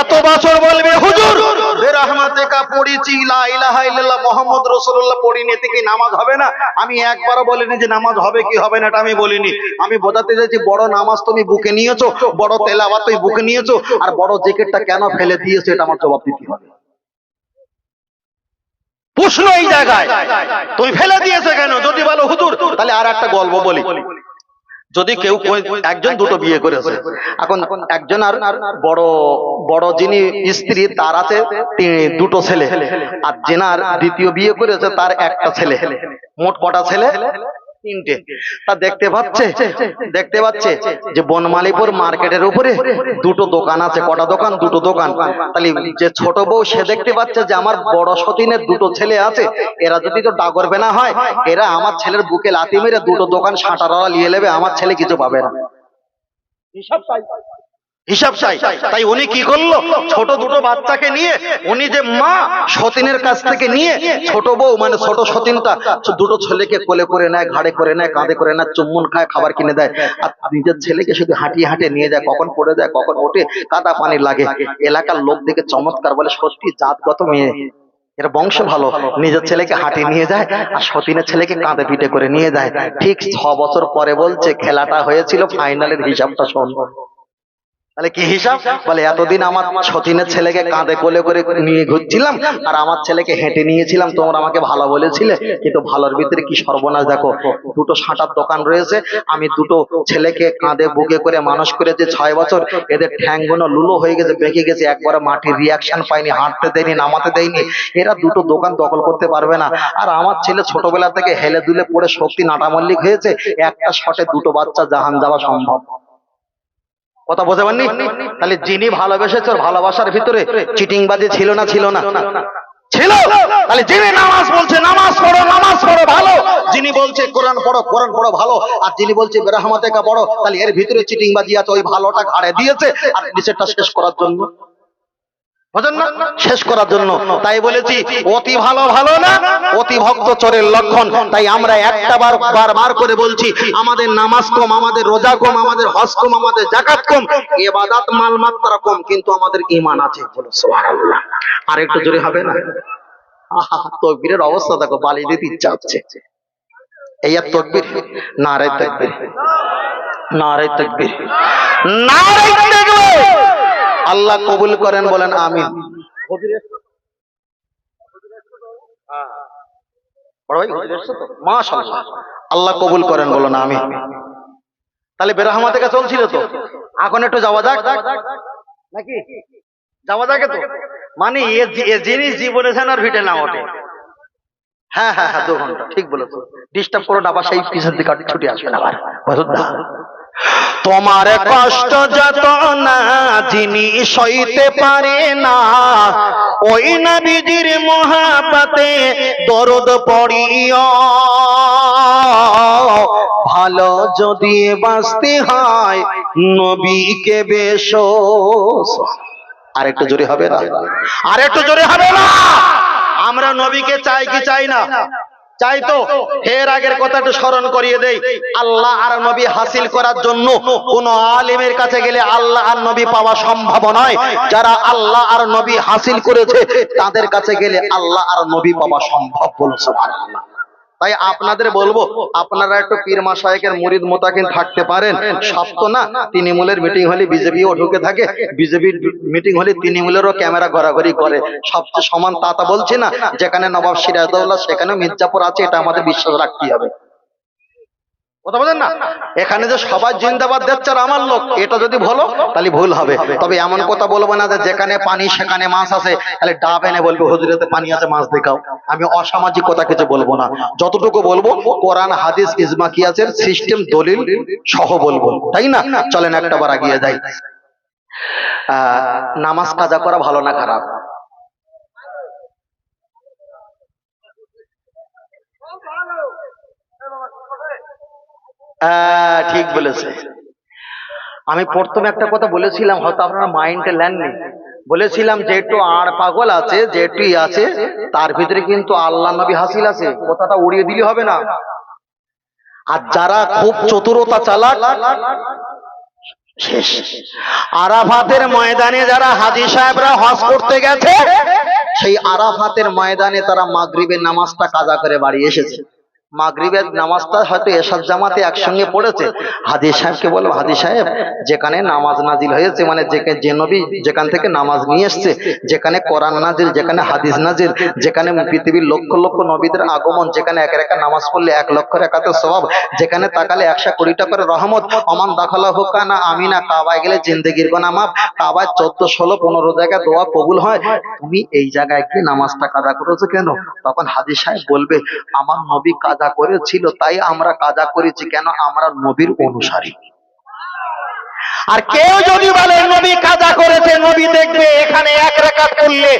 এত বছর বলবে হুজুর বেরহমাতে কা পড়েছি, লা ইলাহা ইল্লাল্লাহ মুহাম্মদ রাসূলুল্লাহ পড়িনি, এতে কি নামাজ হবে না? আমি একবারও বলিনি যে নামাজ হবে কি হবে না, এটা আমি বলিনি। আমি বোঝাতে চাইছি, বড় নামাজ তুমি বুকে নিয়েছো, বড় তেলাওয়াত তুমি বুকে নিয়েছো, আর বড় জিকিরটা কেন ফেলে দিয়েছো, এটা আমার জবাব দিতে হবে। প্রশ্ন এই জায়গায়, তুমি ফেলে দিয়েছো কেন? যদি বলো হুজুর, তাহলে আর একটা গল্প বলি। যদি কেউ একজন দুটো বিয়ে করেছে, এখন একজন আর বড় বড় যিনি স্ত্রী, তার আছে দুটো ছেলে, আর যেনার দ্বিতীয় বিয়ে করেছে তার একটা ছেলে, মোট কটা ছেলে? তিনটে। তা দেখতে পাচ্ছে যে বনমালীপুর মার্কেটের উপরে দুটো দোকান আছে। কটা দোকান? দুটো দোকান। তাহলে যে ছোট বউ, সে দেখতে পাচ্ছে যে আমার বড় সতীনের দুটো ছেলে আছে, এরা যদি তো ডাগর বেনা হয়, এরা আমার ছেলের বুকে লাথি মেরে দুটো দোকান সাঁটারা নিয়ে নেবে, আমার ছেলে কিছু পাবে না। হিসাব চাই। তাই উনি কি করলো, ছোট দুটো বাচ্চাকে নিয়ে, উনি যে মা, সতীনের কাছ থেকে নিয়ে ছোট বউ মানে ছোট সতীনটা দুটো ছেলেকে কোলে করে নেয়, ঘাড়ে করে নেয়, কাঁধে করে নেয়, চুম্বন খায়, খাবার কিনে দেয়, আর নিজের ছেলেকে শুধু হাঁটিয়ে হাঁটিয়ে নিয়ে যায়, কখন পড়ে যায়, কখন ওঠে, কাদা পানি লাগে। এলাকার লোক দেখে চমৎকার, বলে সত্যি জাতগত মেয়ে, এর বংশ ভালো। নিজের ছেলেকে হাঁটিয়ে নিয়ে যায়, আর সতীনের ছেলেকে কাঁধে পিঠে করে নিয়ে যায়। ঠিক 6 বছর পরে বলছে, খেলাটা হয়েছিল, ফাইনালের হিসাবটা শোন। তাহলে কি হিসাব? বলে এতদিন আমার সতীনের ছেলেকে কাঁধে কোলে করে নিয়ে ঘুরছিলাম, আর আমার ছেলেকে হেঁটে নিয়েছিলাম, তোমরা আমাকে ভালো বলেছিলে, কিন্তু ভালোর ভিতরে কি সর্বনাশ দেখো। দুটো সাঁটার দোকান রয়েছে, আমি দুটো ছেলেকে কাঁধে বুকে করে মানুষ করেছি 6 বছর, এদের ঠ্যাংগুলো লুলো হয়ে গেছে, বেঁকে গেছে, একবারে মাটির রিয়াকশন পাইনি, হাঁটতে দেয়নি, নামাতে দেয়নি, এরা দুটো দোকান দখল করতে পারবে না। আর আমার ছেলে ছোটবেলা থেকে হেলে দুলে পড়ে শক্তি নাটা মল্লিক হয়েছে, একটা শটে দুটো বাচ্চা জাহান যাওয়া সম্ভব। কথা বুঝতে পারনি? তাহলে যিনি ভালোবেসেছে, ওর ভালোবাসার ভিতরে চিটিংবাজি ছিল না? ছিল না? ছিল। তাহলে যিনি নামাজ বলছে নামাজ পড়ো ভালো, যিনি বলছে কোরআন পড়ো ভালো, আর যিনি বলছে বেরহমাতে কা পড়ো, তাহলে এর ভিতরে চিটিংবাজি আছে। ওই ভালোটা ঘাড়ে দিয়েছে, আর নিচেরটা শেষ করার জন্য, বুঝেন না, শেষ করার জন্য। তাই বলেছি, অতি ভালো ভালো না, অতি ভক্ত চোরের লক্ষণ। তাই আমরা একটা বারবার করে বলছি, আমাদের নামাজ কম, আমাদের রোজা কম, আমাদের হজ কম, আমাদের যাকাত কম, ইবাদত মাল মাত্রা কম, কিন্তু আমাদের ঈমান আছে। বলো সুবহানাল্লাহ। আর একটু জোরে হবে না? তাকবীরের অবস্থা দেখো, বালি দিতে ইচ্ছা হচ্ছে। এই আর তাকবীর, নারে তাকবীর, নারে তাকবীর, নারে তাকবীর। আল্লাহ কবুল করেন, বলেন আমিন। মাশাআল্লাহ, আল্লাহ কবুল করেন, বলো না আমিন। তাহলে বেরহমাতে কা চলছিল তো, এখন একটু যাওয়া যাক নাকি? যাওয়া যাক তো। মানে এ জিনিস জীবনে যেন আর ভিটে না ওঠে। হ্যাঁ হ্যাঁ হ্যাঁ, 2 ঘন্টা ঠিক বলেছো। ডিস্টার্ব করো না, আবার সেই পিছন দিকে ছুটে আসবে না আবার। তোমার কষ্ট যত না যিনি সইতে পারে না, ওই নবীজির মহাব্বতে দরদ পড়িও। ভালো যদি বাঁচতে হয় নবীকে বেশো। আর একটু জোরে হবে না? আর একটু জোরে হবে না? আমরা নবীকে চাই কি চাই না? চাই তো। এর আগের কথাটা স্মরণ করিয়ে দেই, আল্লাহ আর নবী হাসিল করার জন্য কোন আলিমের কাছে গেলে আল্লাহ আর নবী পাওয়া সম্ভব নয়। যারা আল্লাহ আর নবী হাসিল করেছে তাদের কাছে গেলে আল্লাহ আর নবী পাওয়া সম্ভব। বলুন সুবহানাল্লাহ। তাই আপনাদের বলবো, আপনারা একটু পীর মাশায়েখের মুরিদ মোতাকিন থাকতে পারেন। সব তো না, তৃণমূলের মিটিং হলে বিজেপিও ঢুকে থাকে, বিজেপির মিটিং হলে তৃণমূলেরও ক্যামেরা ঘোরাঘুরি করে। সবচেয়ে সমান তা বলছি না, যেখানে নবাব সিরাজউদ্দৌলা সেখানে মির্জাপুর আছে, এটা আমাদের বিশ্বাস রাখতে হবে। কথা বলেন না? এখানে যে সবাই জিন্দাবাদ দিচ্ছে আর আমার লোক, এটা যদি বলো তাহলে ভুল হবে। তবে এমন কথা বলবো না যে যেখানে পানি সেখানে মাছ আছে, তাহলে ডাব এনে বলবে হুজুরেতে পানি আছে মাছ দেখাও। আমি অসামাজিক কথা কিছু বলবো না, যতটুকু বলবো কোরআন হাদিস ইজমা কিয়াসের সিস্টেম দলিল সহ বলবো, তাই না? চলেন একটা বার এগিয়ে যাই। নামাজ কাজা করা ভালো না খারাপ? ঠিক বলেছে। আমি প্রথমে একটা কথা বলেছিলাম, হয়তো আপনারা মাইন্ডে নেননি। বলেছিলাম যে একটু আর পাগল আছে, যে একটু আছে তার ভিতরে কিন্তু আল্লাহ নবী হাসিল আছে। কথাটা উড়িয়ে দিলে হবে না। আর যারা খুব চতুরতা চালাক, শেষ। আরাফাতের ময়দানে যারা হাজী সাহেবরা হজ করতে গেছে, সেই আরাফাতের ময়দানে তারা মাগরিবের নামাজটা কাজা করে বাড়ি এসেছে। মাগরিবের নামাজটা হয়তো এশার জামাতে একসঙ্গে পড়েছে। হাজী সাহেবকে বলল, হাজী সাহেব যেখানে নামাজ নাজিল হয়েছে, মানে যে নবী যেখান থেকে নামাজ নিয়ে এসছে, যেখানে কোরআন নাজিল, যেখানে হাদিস নাজিল, যেখানে পৃথিবীর লক্ষ লক্ষ নবীদের আগমন, যেখানে এক একা নামাজ পড়লে 1 লক্ষ রাকাতের সওয়াব, যেখানে তাকালে 100 কোটিটা করে রহমত, অমান দাখালাহু কানা আমিনা, কাবায় গেলে জিন্দেগির গুনাহ মাফ, কাবায় 14, 16, 15 জায়গায় দোয়া কবুল হয়, তুমি এই জায়গায় কি নামাজটা কাজা করেছো কেন? তখন হাজী সাহেব বলবে, আমার নবী কাজা করেছিল তাই আমরা কাজা করেছি। কেন? আমরা নবীর অনুসারী। আর কেউ যদি বলে নবী কাজা করেছে, নবী দেখবে এখানে 1 রাকাত পড়লে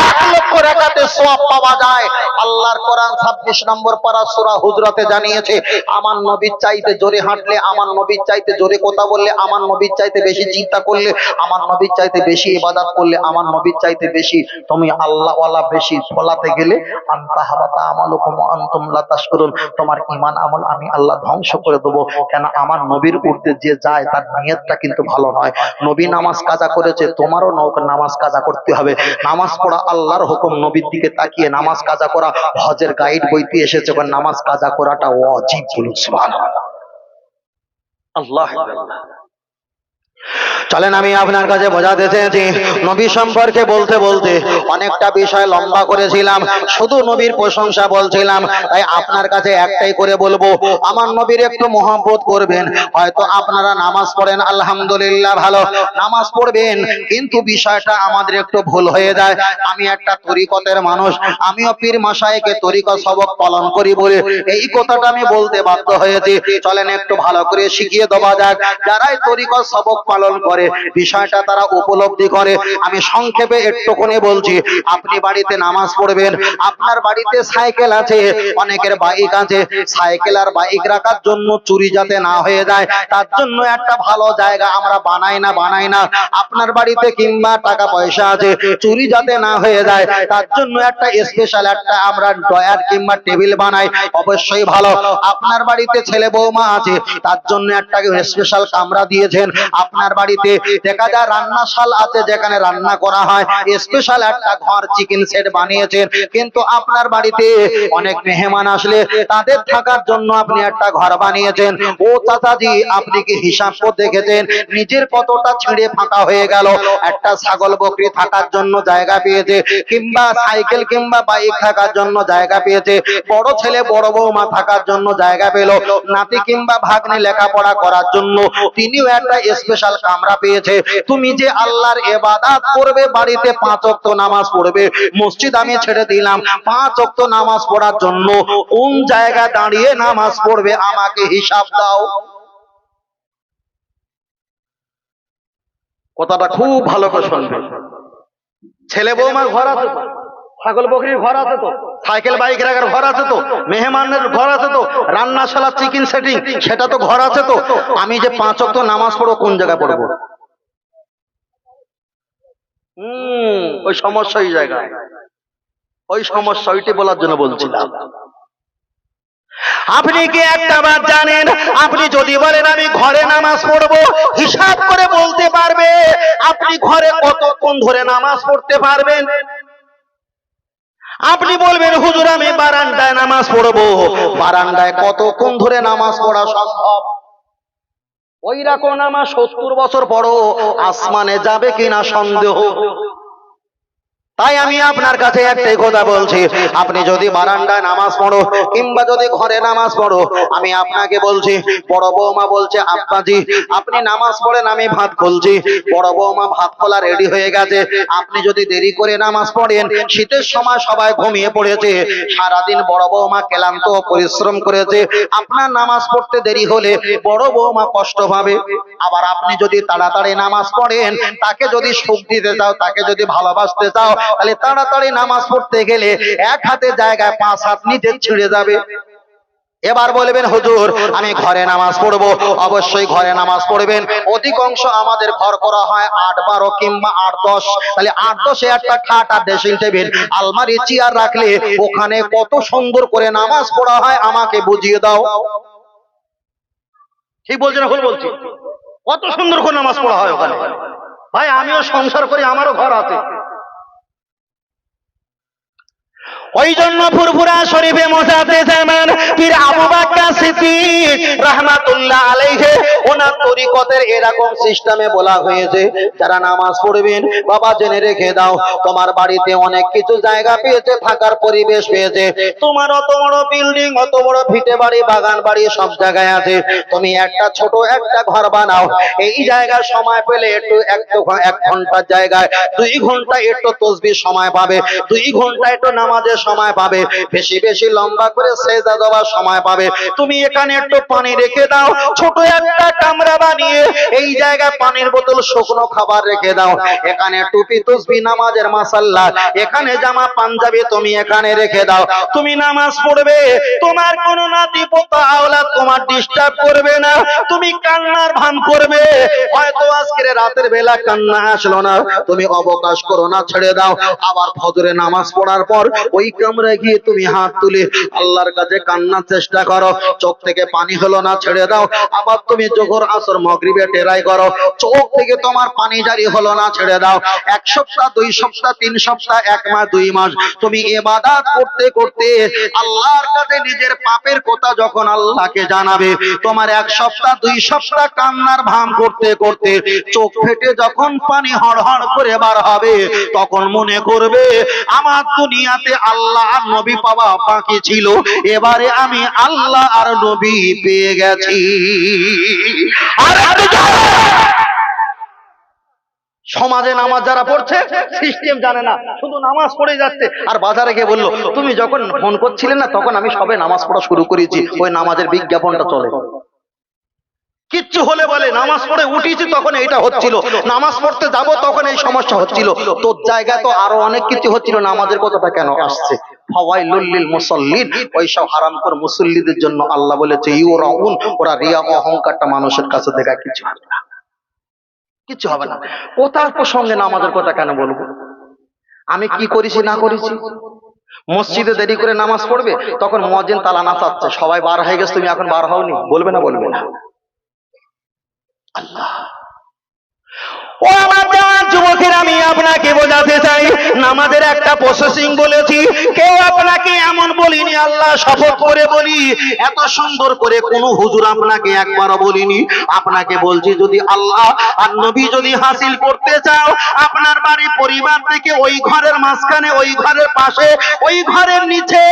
1 লক্ষ রাকাতের সওয়াব পাওয়া যায়। আল্লাহর কোরআন 26 নম্বর পারা সূরা হুজরাতে জানিয়েছে, আমার নবীর চাইতে জোরে হাঁটলে, আমার নবীর চাইতে জোরে কথা বললে, আমার নবীর চাইতে বেশি চিন্তা করলে, আমার নবীর চাইতে বেশি ইবাদত করলে, আমার নবীর চাইতে বেশি তুমি আল্লাহ ওয়ালা বেশি ফলাতে গেলে, আনতাহাবাতা আমালুকুম ওয়া আনতুম লা তাশকুরুন, তোমার ঈমান আমল আমি আল্লাহ ধ্বংস করে দেব। কেন? আমার নবীর উর্ধে যে যায় তার নিয়তটা কিন্তু ভালো নয়। নবী নামাজ কাজা করেছে, তোমারও নামাজ কাজা করতে হবে। নামাজ পড়া আল্লাহর হুকুম, নবীর দিকে তাকিয়ে নামাজ কাজা করা হজের গাইড বইতে এসেছে, নামাজ কাজা করাটা ওয়াজিব। বলুন সুবহানাল্লাহ। আল্লাহ চলেন আমি আপনার কাছে বোঝাতে চেয়েছি, নবী সম্পর্কে বলতে বলতে অনেকটা বিষয় লম্বা করেছিলাম, শুধু নবীর প্রশংসা বলছিলাম। তাই আপনার কাছে একটাই করে বলবো, আমার নবীর একটু মহব্বত করবেন। হয়তো আপনারা নামাজ পড়েন, আলহামদুলিল্লাহ ভালো, নামাজ পড়বেন, কিন্তু বিষয়টা আমাদের একটু ভুল হয়ে যায়। আমি একটা তরিকতের মানুষ, আমিও পীর মাশায়েখে তরিকত সবক পালন করি বলে এই কথাটা আমি বলতে বাধ্য হয়েছি। চলেন একটু ভালো করে শিখিয়ে দেওয়া যাক, যারাই তরিকত সবক পালন করে বিষয়টা তারা উপলব্ধি করে। আমি সংক্ষেপে একটুখানি বলছি। আপনি বাড়িতে নামাজ পড়বেন, আপনার বাড়িতে সাইকেল আছে, অনেকের বাইক আছে, সাইকেল আর বাইক রাখার জন্য চুরি যাতে না হয়ে যায় তার জন্য একটা ভালো জায়গা আমরা বানাই না। আপনার বাড়িতে কিংবা টাকা পয়সা আছে, চুরি যাতে না হয়ে যায় তার জন্য একটা স্পেশাল একটা আমরা ডয়ার কিংবা টেবিল বানাই, অবশ্যই ভালো। আপনার বাড়িতে ছেলে বৌমা আছে, তার জন্য একটা স্পেশাল কামরা দিয়েছেন। আপনার বাড়িতে দেখা যায় রান্নাশাল আছে, যেখানে রান্না করা হয়, স্পেশাল একটা ঘর চিকেন সেট বানিয়েছেন। কিন্তু আপনার বাড়িতে অনেক মেহমান আসলে তাদের থাকার জন্য আপনি একটা ঘর বানিয়েছেন। ও চাচাজি, আপনি কি হিসাব করে দেখেছেন নিজের কতটা ছিঁড়ে ফাঁকা হয়ে গেল? একটা ছাগল বকরি থাকার জন্য জায়গা পেয়েছে, কিংবা সাইকেল কিংবা বাইক থাকার জন্য জায়গা পেয়েছে, বড় ছেলে বড় বৌমা থাকার জন্য জায়গা পেল, নাতি কিংবা ভাগ্নে লেখাপড়া করার জন্য তিনিও একটা স্পেশাল স্পেশাল কামরা পেয়েছে, তুমি যে আল্লাহর ইবাদত করবে, বাড়িতে 5 ওয়াক্ত নামাজ পড়বে, মসজিদ আমি ছেড়ে দিলাম, 5 ওয়াক্ত নামাজ পড়ার জন্য কোন জায়গায় দাঁড়িয়ে নামাজ পড়বে আমাকে হিসাব দাও। কথাটা খুব ভালো করে শুনবে। ছেলে বৌমার ঘর আছে তো, ছাগল বকরির ঘর আছে তো, সাইকেল বাইক রাখার ঘর আছে তো, মেহমানের ঘর আছে তো, রান্নাশালা চিকেন সেটিং সেটা তো ঘর আছে তো। আমি যে 5 ওয়াক্ত নামাজ পড়বো কোন জায়গায় পড়বো? ওই সমস্যা এই জায়গায়, ওই সমস্যা ওইটি বলার জন্য বলছিলাম। আপনি কি একটা বার জানেন, আপনি যদি বলেন আমি ঘরে নামাজ পড়বো, হিসাব করে বলতে পারবে আপনি ঘরে কতক্ষণ ধরে নামাজ পড়তে পারবেন? আপনি বলবেন হুজুর আমি বারান্দায় নামাজ পড়বো, বারান্দায় কতক্ষণ ধরে নামাজ পড়া সম্ভব? ওই রকম নামাজ 70 বছর পরও আসমানে যাবে কিনা সন্দেহ। তাই আমি আপনার কাছে একটাই কথা বলছি, আপনি যদি বারান্দায় নামাজ পড়ো কিংবা যদি ঘরে নামাজ পড়ো, আমি আপনাকে বলছি, বড় বৌমা বলছে আব্বাজি আপনি নামাজ পড়েন আমি ভাত খুলছি, বড় বৌমা ভাত খোলা রেডি হয়ে গেছে, আপনি যদি দেরি করে নামাজ পড়েন, শীতের সময় সবাই ঘুমিয়ে পড়েছে, সারাদিন বড় বৌমা ক্লান্ত পরিশ্রম করেছে, আপনার নামাজ পড়তে দেরি হলে বড় বৌমা কষ্ট পাবে। আবার আপনি যদি তাড়াতাড়ি নামাজ পড়েন, তাকে যদি সুখ দিতে চাও, তাকে যদি ভালোবাসতে চাও, তাহলে তাড়াতাড়ি নামাজ পড়তে গেলে 1 হাতের জায়গায় 5 হাত নিচে ছিঁড়ে যাবে। এবার বলবেন হুজুর আমি ঘরে নামাজ পড়বো, অবশ্যই ঘরে নামাজ পড়বেন। অধিকাংশ আমাদের ঘর করা হয় 8-12 কিংবা 8-10, তাহলে 8-10-এ একটা খাট আর ড্রেসিং টেবিল আলমারি চেয়ার রাখলে ওখানে কত সুন্দর করে নামাজ পড়া হয় আমাকে বুঝিয়ে দাও। ঠিক বলছি না ভুল বলছি? কত সুন্দর করে নামাজ পড়া হয় ওখানে। ভাই আমিও সংসার করি, আমারও ঘর আছে। ওই জন্য ফুরফুরা শরীফে মোসাদ্দেস জামান পীর আবু বকর সিদ্দিক রাহমাতুল্লাহ আলাইহি ওনার তরিকতের এরকম সিস্টেমে বলা হয়েছে, যারা নামাজ পড়বেন বাবা জেনে রেখে দাও, তোমার বাড়িতে অনেক কিছু জায়গা পেয়েছে, থাকার পরিবেশ পেয়েছে, তোমার অত বড় বিল্ডিং, অত বড় ভিটে বাড়ি, বাগান বাড়ি সব জায়গায় আছে, তুমি একটা ছোট একটা ঘর বানাও, এই জায়গায় সময় পেলে একটু 1 ঘন্টার জায়গায় 2 ঘন্টা একটু তাসবিহ সময় পাবে, 2 ঘন্টা একটু নামাজের সময় পাবে, বেশি বেশি লম্বা করে সেজদা দেওয়ার সময় পাবে, তুমি এখানে একটু পানি রেখে দাও, ছোট একটা কামরা বানিয়ে এই জায়গায় পানির বোতল, শুকনো খাবার রেখে দাও, এখানে টুপি তাসবিহ নামাজের মাসাল্লাহ, এখানে জামা পাঞ্জাবি তুমি এখানে রেখে দাও, তুমি নামাজ পড়বে, তোমার কোন নাতি পোতা আওলাদ তোমার ডিস্টার্ব করবে না, তুমি কান্নার ভান করবে, হয়তো আজকের রাতের বেলা কান্না আসলো না, তুমি অবকাশ করো না, ছেড়ে দাও, আবার ফজরে নামাজ পড়ার পর ওই কামরায় গিয়ে তুমি হাত তুলে আল্লাহর কাছে কান্নার চেষ্টা করো, চোখ থেকে পানি হলো না, ছেড়ে দাও, আবার তুমি জোহর আসর মাগরিবে টেরাই করো, চোখ থেকে তোমার পানি জারি হলো না, ছেড়ে দাও, 1 সপ্তাহ 2 সপ্তাহ 3 সপ্তাহ 1 মাস 2 মাস তুমি ইবাদত করতে করতে আল্লাহর কাছে নিজের পাপের কথা যখন আল্লাহকে জানাবে, তোমার 1 সপ্তাহ 2 সপ্তাহ কান্নার ভান করতে করতে চোখ ফেটে যখন পানি হড়হড় করে বার হবে, তখন মনে করবে আমার দুনিয়াতে আল্লাহ আর নবী পাওয়া বাকি ছিল, এবারে আমি আল্লাহ আর নবী পেয়ে গেছি। আর সমাজে নামাজ যারা পড়ছে সিস্টেম জানে না, শুধু নামাজ পড়ে যাচ্ছে, আর বাজারে গিয়ে বললো তুমি যখন ফোন করছিলে না তখন আমি সবে নামাজ পড়া শুরু করেছি, ওই নামাজের বিজ্ঞাপনটা চলে। কিচ্ছু হলে বলে নামাজ পড়ে উঠেছি তখন এইটা হচ্ছিল, নামাজ পড়তে যাব তখন এই সমস্যা হচ্ছিল, তোর জায়গায় তো আরো অনেক কিছু হচ্ছিল, নামাজের কথাটা কেন আসছে? ফাওয়াইলুল লিল মুসাল্লিন, ওই সব হারামখোর মুসল্লিদের জন্য আল্লাহ বলেছে ইউরাউন, ওরা রিয়া অহংকারটা মানুষের কাছে দেখা কিছু হবে না, কিছু হবে না। কোথার প্রসঙ্গে নামাজের কথা কেন বলবো? আমি কি করেছি না করেছি? মসজিদে দেরি করে নামাজ পড়বে, তখন মুয়াজ্জিন তালা নাচাচ্ছে, সবাই বার হয়ে গেছে, তুমি এখন বার হওনি, বলবে না বলবে না? আল্লাহ ও আমার জওয়ান যুবকের, আমি আপনাকে বোঝাতে চাই, নামাজের একটা প্রসেসিং বলেছি, কেউ আপনাকে এমন বলিনি, আল্লাহ শপথ করে বলি, এত সুন্দর করে কোন হুজুর আপনাকে একবারও বলিনি। আপনাকে বলছি, যদি আল্লাহ আর নবী যদি হাসিল করতে চাও, আপনার বাড়ি পরিবার থেকে ওই ঘরের মাঝখানে, ওই ঘরের পাশে, ওই ঘরের নিচে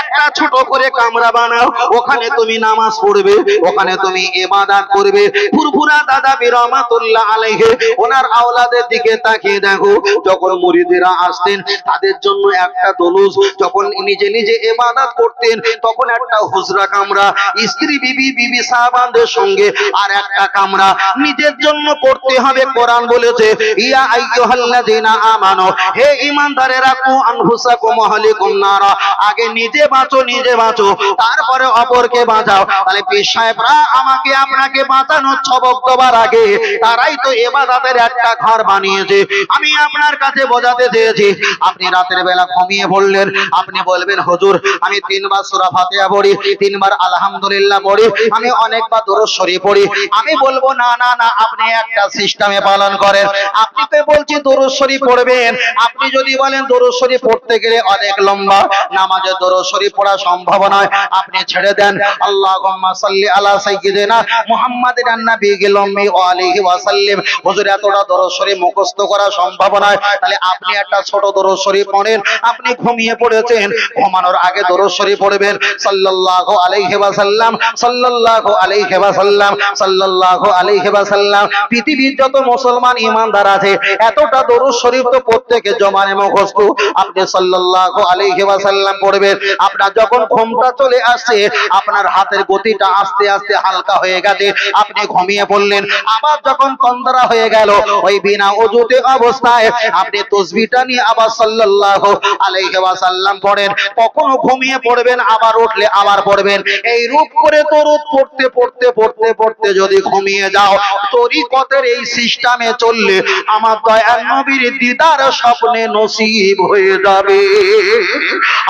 একটা ছোট করে কামরা বানাও, ওখানে তুমি নামাজ পড়বে, ওখানে তুমি ইবাদত করবে। ফুরফুরা দাদা বীর রহমাতুল্লাহ আলাইহি ওনার আওলাদের দিকে তাকিয়ে দেখো, যখন মুরিদেরা আসতেন তাদের জন্য একটা দলুজ, যখন নিজে নিজে ইবাদত করতেন তখন একটা হুজরা কামরা, স্ত্রী বিবি সাহাবাদের সঙ্গে আর একটা কামরা নিজের জন্য করতে হবে। কোরআন বলেছে, ইয়া আইয়ুহাল্লাযিনা আমানু, হে ঈমানদারেরা, কু আনফুসাকুম ওয়া আহলিকুম নারা, আগে নিজে বাঁচো, নিজে বাঁচো, তারপরে অপরকে বাঁচাও। তাহলে পীর সাহেবরা আমাকে আপনাকে বাঁচানোর সবক দেওয়ার আগে তারাই তো ইবাদতের একটা ঘর বানিয়েছে। আমি আপনার কাছে বোঝাতে চেয়েছি, আপনি রাতের বেলা ঘুমিয়ে পড়লেন, আপনি বলবেন, হুজুর আমি 3 বার সূরা ফাতিহা পড়ি, 3 বার আলহামদুলিল্লাহ পড়ি, আমি অনেকবার দরুদ শরীফ পড়ি। আমি বলবো, না না না, আপনি একটা সিস্টেমে পালন করেন। আপনি তো বলছি দরুদ শরীফ পড়বেন, আপনি যদি বলেন দরুদ শরীফ পড়তে গেলে অনেক লম্বা, নামাজে দরুদ শরীফ পড়া সম্ভব নয়, আপনি ছেড়ে দেন। আল্লাহুম্মা সাল্লি আলা সাইয়্যিদিনা মুহাম্মাদিন আন-নাবিয়্যিল উম্মি ওয়া আলিহি ওয়া সাল্লিম। হুজুর এতটা দরুদ শরীফ মুখস্থ করা সম্ভব নয়, তাহলে আপনি একটা ছোট দরুদ শরীফ পড়েন। আপনি ঘুমিয়ে পড়েছেন, ঘুমানোর আগে দরুদ শরীফ পড়বেন, সাল্লাল্লাহু আলাইহি ওয়া সাল্লাম, সাল্লাল্লাহু আলাইহি ওয়া সাল্লাম, সাল্লাল্লাহু আলাইহি ওয়া সাল্লাম। পৃথিবীর যত মুসলমান ঈমানদার আছে এতটা দরুদ শরীফ তো প্রত্যেকের জমানে মুখস্থ। আপনি সাল্লাল্লাহু আলাইহি ওয়া সাল্লাম পড়বেন। আপনার যখন ঘুমটা চলে আসছে, আপনার হাতের গতিটা আস্তে আস্তে হালকা হয়ে গেছে, আপনি ঘুমিয়ে পড়লেন। আবার যখন তন্দ্রা হয়ে গেল, ওই বিনা ওযুতে অবস্থায় আপনি তাসবিহটা নিয়ে আবার সাল্লাল্লাহু আলাইহি ওয়া সাল্লাম পড়েন। কখনো ঘুমিয়ে পড়বেন, আবার উঠলে আবার পড়বেন। এই রূপ করে দরুদ পড়তে পড়তে পড়তে পড়তে যদি ঘুমিয়ে যাও, তরিকতের এই সিস্টেমে চললে আমার দয়াল নবীর দিদার স্বপ্নে নসিব হয়ে যাবে।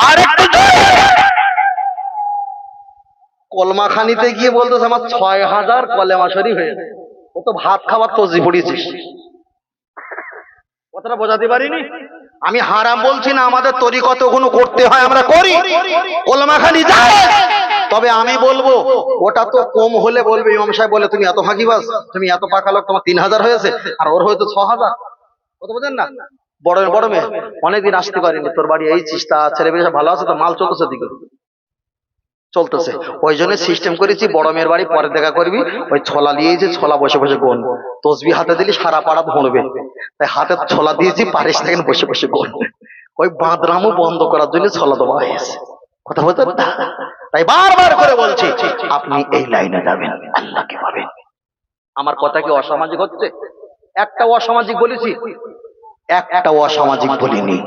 আর একটু কলমাখানিতে গিয়ে বলতেছে, আমার 6000 কলেমা শরীফ হয়েছে। ও তো ভাত খাবার তসবিহ পড়েছিস। কথাটা বোঝাতে পারিনি? আমি হারাম বলছি না, আমাদের তরিকত ওগুলো করতে হয়, আমরা করি, কলমাখানি যায়। তবে আমি বলবো, ওটা তো কম হলে বলবে, ইমাম সাহেব বলে তুমি এত ফাঁকিবাজ, তুমি এত পাকা লোক, তোমার 3000 হয়েছে, আর ওর হয়তো 6000। কথা বোঝেন না? বড় বড় মেয়ে অনেকদিন আসতে পারিনি, তোর বাড়ি এই চিস্তা, ছেলে মেয়ে ভালো আছে তো, মাল চলতেছে দিকে চলতেছে, ওই জন্য সিস্টেম করেছি, বড় মেয়ের বাড়ি পরে দেখা করবি, ওই ছোলা দিয়েছে, ছোলা বসে বসে গোন, তসবি হাতে দিলি সারা পাড়া ভরবে, তাই হাতে ছোলা দিয়েছি, পারিস থাকেন বসে বসে গোন। ওই বাঁদরামও বন্ধ করার জন্য ছোলা দেওয়া হয়েছে। কথা বলতে, তাই বারবার করে বলছি, আপনি এই লাইনে যাবেন, আল্লাহকে পাবেন। আমার কথা কি অসামাজিক হচ্ছে? একটা অসামাজিক বলেছি? একটা অসামাজিক বলিনি।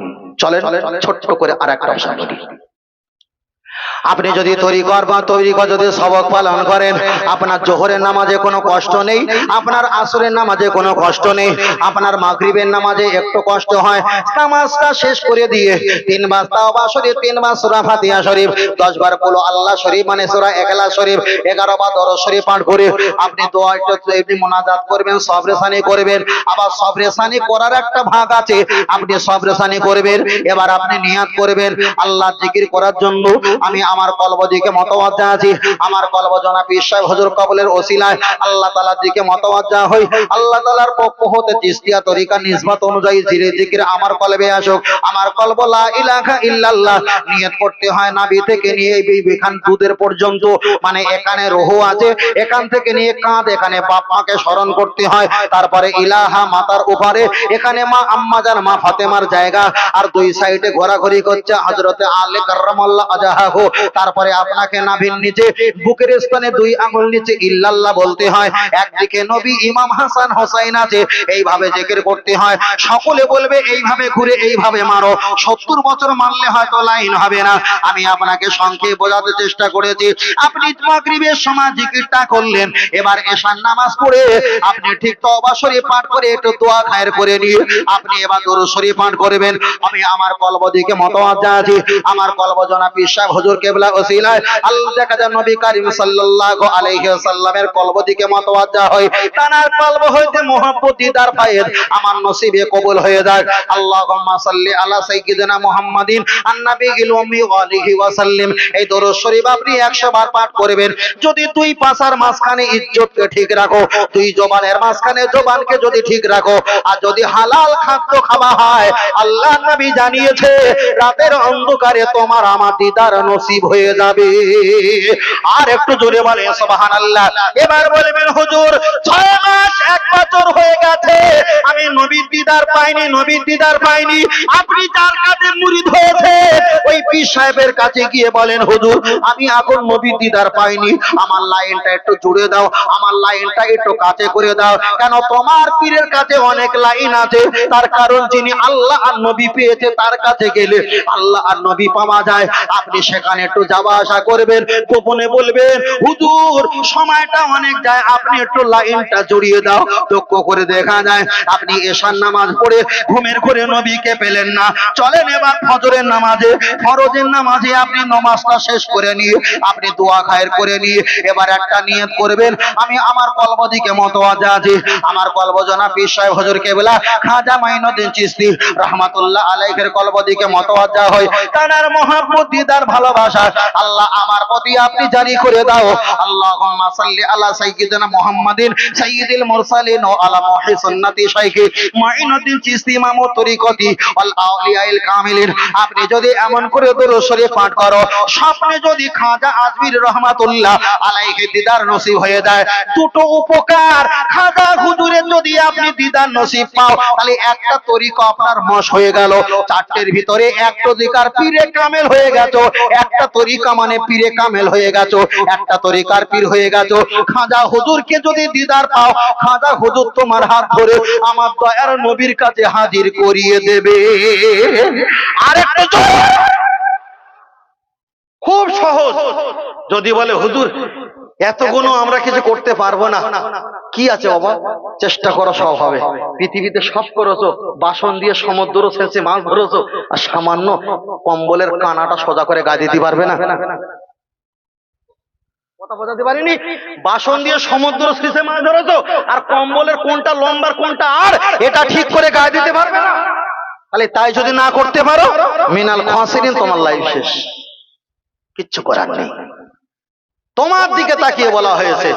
চলেন ছোট্ট করে আর একটা অসামাজিক। আপনি যদি তরিকত যদি সবক পালন করেন, আপনার জোহরের নামাজে কোনো কষ্ট নেই, আপনার আসরের নামাজে কোনো কষ্ট নেই, আপনার মাগরিবের নামাজে একটু কষ্ট হয়। নামাজটা শেষ করে দিয়ে 3 বার তাওবা শরীফ, 3 বার সূরা ফাতিহা শরীফ, 10 বার কুল আল্লাহ শরীফ মানে সূরা ইখলাস শরীফ, 11 বার দরুদ শরীফ পাঠ করে আপনি দোয়াটা আপনি মুনাজাত করবেন, সবরে সানি করবেন। আবার সবরে সানি করার একটা ভাগ আছে, আপনি সবরে সানি করবেন। এবার আপনি নিয়াত করবেন আল্লাহ জিকির করার জন্য, আমি আমার কলব দিকে মতওয়াজ্জা আছি, আমার কলব জনাব পীর সাহেব হুজুর কবুলের ওসিলায় আল্লাহ তাআলার দিকে মতওয়াজ্জা হই। আল্লাহ তাআলার পক্ষ হতে চিশতিয়া তরিকা নিসবত অনুযায়ী জিরে জিকির আমার কলবে আসুক। আমার কলব লা ইলাহা ইল্লাল্লাহ নিয়ত করতে হয়, নাভি থেকে নিয়ে এই বিখান দুধের পর্যন্ত, মানে এখানে রুহ আছে, এখান থেকে নিয়ে কাঁধ, এখানে বাপ মাকে স্মরণ করতে হয়। তারপরে ইলাহা মাতার উপরে, এখানে মা আম্মাজান মা ফাতেমার জায়গা, আর দুই সাইডে ঘোরাঘুরি করছে হযরতে আলী কাররামাল্লাহু ওয়াজহাহু। তারপরে আপনাকে নাভির নিচে, বুকের স্থানে 2 আঙ্গুল নিচে ইল্লাল্লাহ বলতে হয়। একদিকে নবী ইমাম হাসান হোসাইন আছে, এইভাবে জিকির করতে হয়। সকলে বলবে এইভাবে ঘুরে এইভাবে মারো, 70 বছর মারলে হয়তো লাইন হবে না। আমি আপনাকে সংক্ষেপে বোঝাতে চেষ্টা করেছি। আপনি মাগরিবের সময় জিকিরটা করলেন, এবার এশার নামাজ পড়ে আপনি ঠিক তওবা শরীফ পাঠ করে একটু দোয়া খায়ের করে নিয়ে আপনি এবার দরুদ শরীফ পাঠ করবেন। আমি আমার কলব দিকে মতওয়াজ্জা আছি, আমার কলব জনাব পীর সাহেব হুজুর কেবলা ওসিলায় আল্লাহ দেখা যায় নবী করিম সাল্লাল্লাহু আলাইহি ওয়াসাল্লামের কলব দিকে মতওয়াজ্জা হয়, তানার কলব হইতে মুহাব্বত দিদার ফায়েদ আমার নসিবে কবুল হয়ে যায়। আল্লাহুম্মা সাল্লি আলা সাইয়্যিদিনা মুহাম্মাদিন আন-নাবিয়্যিল উম্মি ওয়া আলিহি ওয়া সাল্লিম। এই দরুদ শরীফ আপনি 100 বার পাঠ করবেন। যদি তুই পাছার মাঝখানে ইজ্জতকে ঠিক রাখো, তুই জবানের মাঝখানে জবানকে যদি ঠিক রাখো, আর যদি হালাল খাদ্য খাওয়া হয়, আল্লাহ নবী জানিয়েছে রাতের অন্ধকারে তোমার আমার দিদার নসিব হয়ে যাবে। আর একটু জোরে বলে সুবহানাল্লাহ। এবার বলবেন হুজুর 6 মাস 1 বছর হয়ে গেছে আমি নবীর দিদার পাইনি, নবীর দিদার পাইনি। আপনি যার কাছে মুরিদ হয়েছে ওই পীর সাহেবের কাছে গিয়ে বলেন হুজুর আমি এখন নবীর দিদার পাইনি, আমার লাইনটা একটু জুড়ে দাও, আমার লাইনটা একটু কাছে করে দাও। কেন তোমার পীরের কাছে অনেক লাইন আছে, তার কারণ যিনি আল্লাহ আর নবী পেয়েছে তার কাছে গেলে আল্লাহ আর নবী পাওয়া যায়। আপনি সেখানে একটু যাওয়া আসা করবেন, গোপনে বলবেন হুজুর সময়টা অনেক যায়, আপনি একটু লাইনটা জড়িয়ে দাও। লক্ষ্য করে দেখা যায় আপনি এশার নামাজ পড়ে ঘুমের ঘরে নবীকে পেলেন না, চলেন এবার ফজরের নামাজে, ফরজের নামাজে আপনি নামাজটা শেষ করে নিয়ে আপনি দোয়া খায়ের করে নিয়ে এবার একটা নিয়ত করবেন, আমি আমার কলব দিকে মতওয়াজ্জা আছি, আমার কলব জনাব পীর সাহেব হুজুর কেবলা খাজা মাইনুদ্দিন চিশতি রাহমাতুল্লাহ আলাইহির কলব দিকে মতওয়াজ্জা হয়। তার মহব্বত দিদার ভালোবাসা আল্লাহ আমার প্রতি আপনি জারি করে দাও। আল্লাহুম্মা সাল্লি আলা সাইয়্যিদিনা মুহাম্মাদিন সাইয়্যিদিল মুরসালিন ওয়া আলা মুহি সুন্নতি শাইখি মাইনুদ্দিন চিশতি ইমামুত তরিকতি ওয়াল আউলিয়াইল কামিলিন। আপনি যদি এমন করে দরুদ শরীফ পাঠ করো, স্বপ্নে যদি খাজা আজমির রহমাতুল্লাহ আলাইহি দিদার নসিব হয়ে যায়, দুটো উপকার। খাজা হুজুরের যদি আপনি দিদার নসিব পাও তাহলে একটা তরিকা আপনার মশ হয়ে গেল, চারটের ভিতরে একটা তরিকার পীরে কামেল হয়ে গেছো, একটা তরিকা মানে পীরে কামেল হয়ে গেছো, একটা তরিকার পীর হয়ে গেছো। খাজা হুজুরকে যদি দিদার পাও, খাজা হুজুর তোমার হাত ধরে আমার দয়ার নবীর কাছে হাজির করিয়ে দেবে। আরেকটু খুব সহজ। যদি বলে হুজুর এতগুলো আমরা কিছু করতে পারবো না, কি আছে বাবা, চেষ্টা করো সব হবে। পৃথিবীতে সব করেছো, বাসন দিয়ে সমুদ্র ছেঁচে মাছ ধরেছো, আর সামান্য কম্বলের কানাটা সোজা করে গায়ে দিতে পারবে না? কথা বোঝাতে পারিনি? বাসন দিয়ে সমুদ্র ছেঁচে মাছ ধরেছো, আর কম্বলের কোনটা লম্বার কোনটা আর এটা ঠিক করে গায়ে দিতে পারবে না? তাহলে তাই যদি না করতে পারো মিনাল খাসিরিন, তোমার লাইফ শেষ, কিচ্ছু করার নেই। তোমার দিকে তাকিয়ে বলা হয়েছে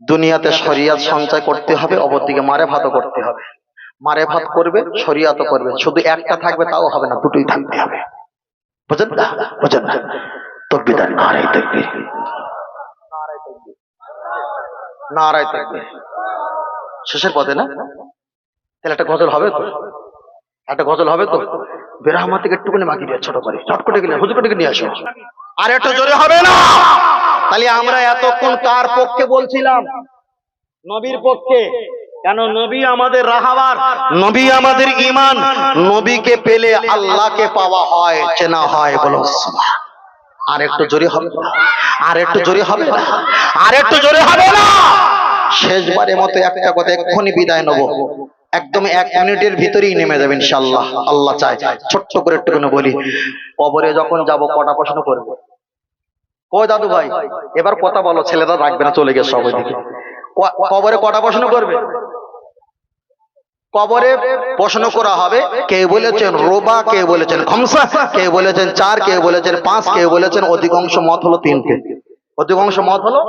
দুনিয়াতে শরিয়াত সঞ্চয় করতে হবে, অপরদিকে মারেফাতও করতে হবে। মারেফাত করবে, শরিয়াতও করবে, শুধু একটা থাকবে তাও হবে না, দুটোই থাকতে হবে। বুঝেন না? বুঝেন না? তাকবীর, নারায়ে তাকবীর, নারায়ে তাকবীর। শেষের পথে না? তাহলে একটা গজল হবে তো, একটা গজল হবে তো। বেরহমা থেকে একটুখানি মাগি দিয়ে ছোট করে চট করে গেলে হুজুর করে নিয়ে আসো। আর একটু জোরে হবে না? তাহলে আমরা এতক্ষণ কার পক্ষে বলছিলাম? নবীর পক্ষে। কেন? নবী আমাদের রাহাবার, নবী আমাদের ঈমান। নবীকে পেলে আল্লাহকে পাওয়া হয়, চেনা হয়। বলো সুবহান। আর একটু জোরে হবে না? আর একটু জোরে হবে না? আর একটু জোরে হবে না? শেষবারের মতো একটা কথা, এক্ষুনি বিদায় নেব, একদম 1 মিনিটের ভিতরেই নেমে যাবে ইনশাআল্লাহ, আল্লাহ চায়। ছোট্ট করে একটুখানি বলি, কবরে যখন যাব কটা প্রশ্ন করব? ও দাদু ভাই এবার কথা বলো, ছেলেরা রাখবে না, চলে গেছে সব ওইদিকে। কবরে কটা প্রশ্ন করবে? কবরে প্রশ্ন করা হবে, কেউ বলেছেন রোবা, কেউ বলেছেন খমসা, কেউ বলেছেন 4, কেউ বলেছেন 5, কেউ বলেছেন অধিকাংশ মত হলো 3টে। অধিকাংশ মত হলো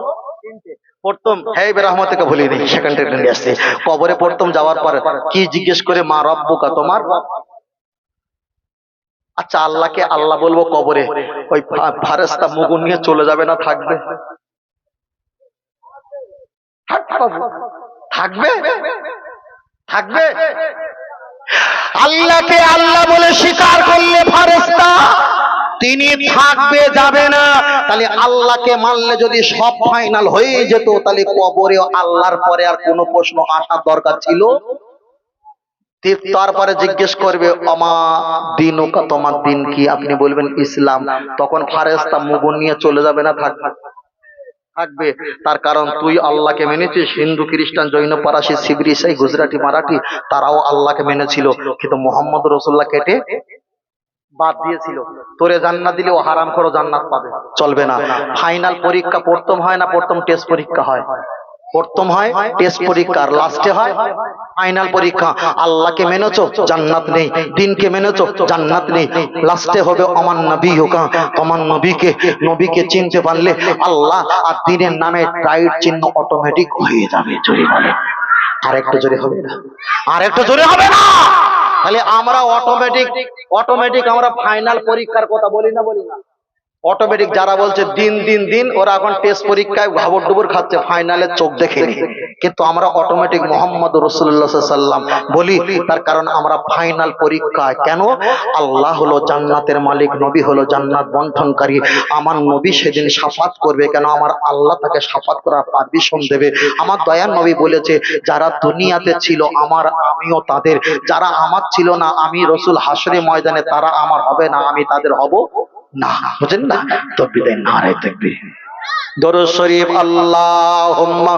3টে। প্রথম হে বেরহমত থেকে ভুলিয়ে দিই, সেকেন্ড থেকে নিয়ে আসছে। কবরে প্রথম যাওয়ার পরে কি জিজ্ঞেস করে? মা রব্বুকা, তোমার। আচ্ছা আল্লাহকে আল্লাহ বলবো কবরে, ওই ফারেস্তা মুগুর নিয়ে চলে যাবে না থাকবে? থাকবে, থাকবে। আল্লাহকে আল্লাহ বলে স্বীকার করলে ফারেস্তা তিনি থাকবে, যাবে না। তাহলে আল্লাহকে মানলে যদি সব ফাইনাল হয়ে যেত, তাহলে কবরে আল্লাহর পরে আর কোনো প্রশ্ন আসার দরকার ছিল? তারপরে জিজ্ঞেস করবে আমা দিনুকা, তোমার দিন কি? আপনি বলবেন ইসলাম। তখন ফারেস্তা মুগুর নিয়ে চলে যাবে না থাকবে? থাকবে। তার কারণ তুই আল্লাহকে মেনেছিস। হিন্দু, খ্রিস্টান, জৈন, পারাসি, সিবরি, সাই, গুজরাটি, মারাঠি তারাও আল্লাহকে মেনেছিল, কিন্তু মোহাম্মদ রাসূলুল্লাহ কেটে বাদ দিয়েছিল, তোরে জান্নাত দিলে ও হারাম করে জান্নাত পাবে, চলবে না। ফাইনাল পরীক্ষা প্রথম হয় না প্রথম টেস্ট পরীক্ষা হয়? প্রথম হয় টেস্ট পরীক্ষা, আর লাস্টে হয় ফাইনাল পরীক্ষা। আল্লাহকে মেনেছো, জান্নাত নেই। দিনকে মেনেছো, জান্নাত নেই। লাস্টে হবে আমার নবী হোকা, তোমার নবীকে চিনতে পারলে আল্লাহ আর দিনের নামে রাইট চিহ্ন অটোমেটিক হয়ে যাবে। জোরে বলে, আর একটু জোরে হবে না, আর একটু জোরে হবে না। তাহলে আমরা অটোমেটিক আমরা ফাইনাল পরীক্ষার কথা বলি না? অটোমেটিক যারা বলছে দিন দিন দিন, ওরা এখন টেস্ট পরীক্ষায় ঘাবর ডুবুর খাচ্ছে, ফাইনালে চোখ দেখেনি। কিন্তু আমরা অটোমেটিক মোহাম্মদ রাসূলুল্লাহ সাল্লাল্লাহু আলাইহি ওয়াসাল্লাম বলি, তার কারণ আমরা ফাইনাল পরীক্ষায়। কেন? আল্লাহ হলো জান্নাতের মালিক, নবী হলো জান্নাত বন্টনকারী। আমার নবী সেদিন শাফাত করবে, কেন? আমার আল্লাহ তাকে শাফাত করার পারমিশন দেবে। আমার দয়ার নবী বলেছে, যারা দুনিয়াতে ছিল আমিও তাদের, যারা আমার ছিল না আমি রাসূল হাসরে ময়দানে তারা আমার হবে না, আমি তাদের হব না। বুঝেন না? তকবীর দেন, নারে তাকবীর, দরুদ শরীফ, আল্লাহুম্মা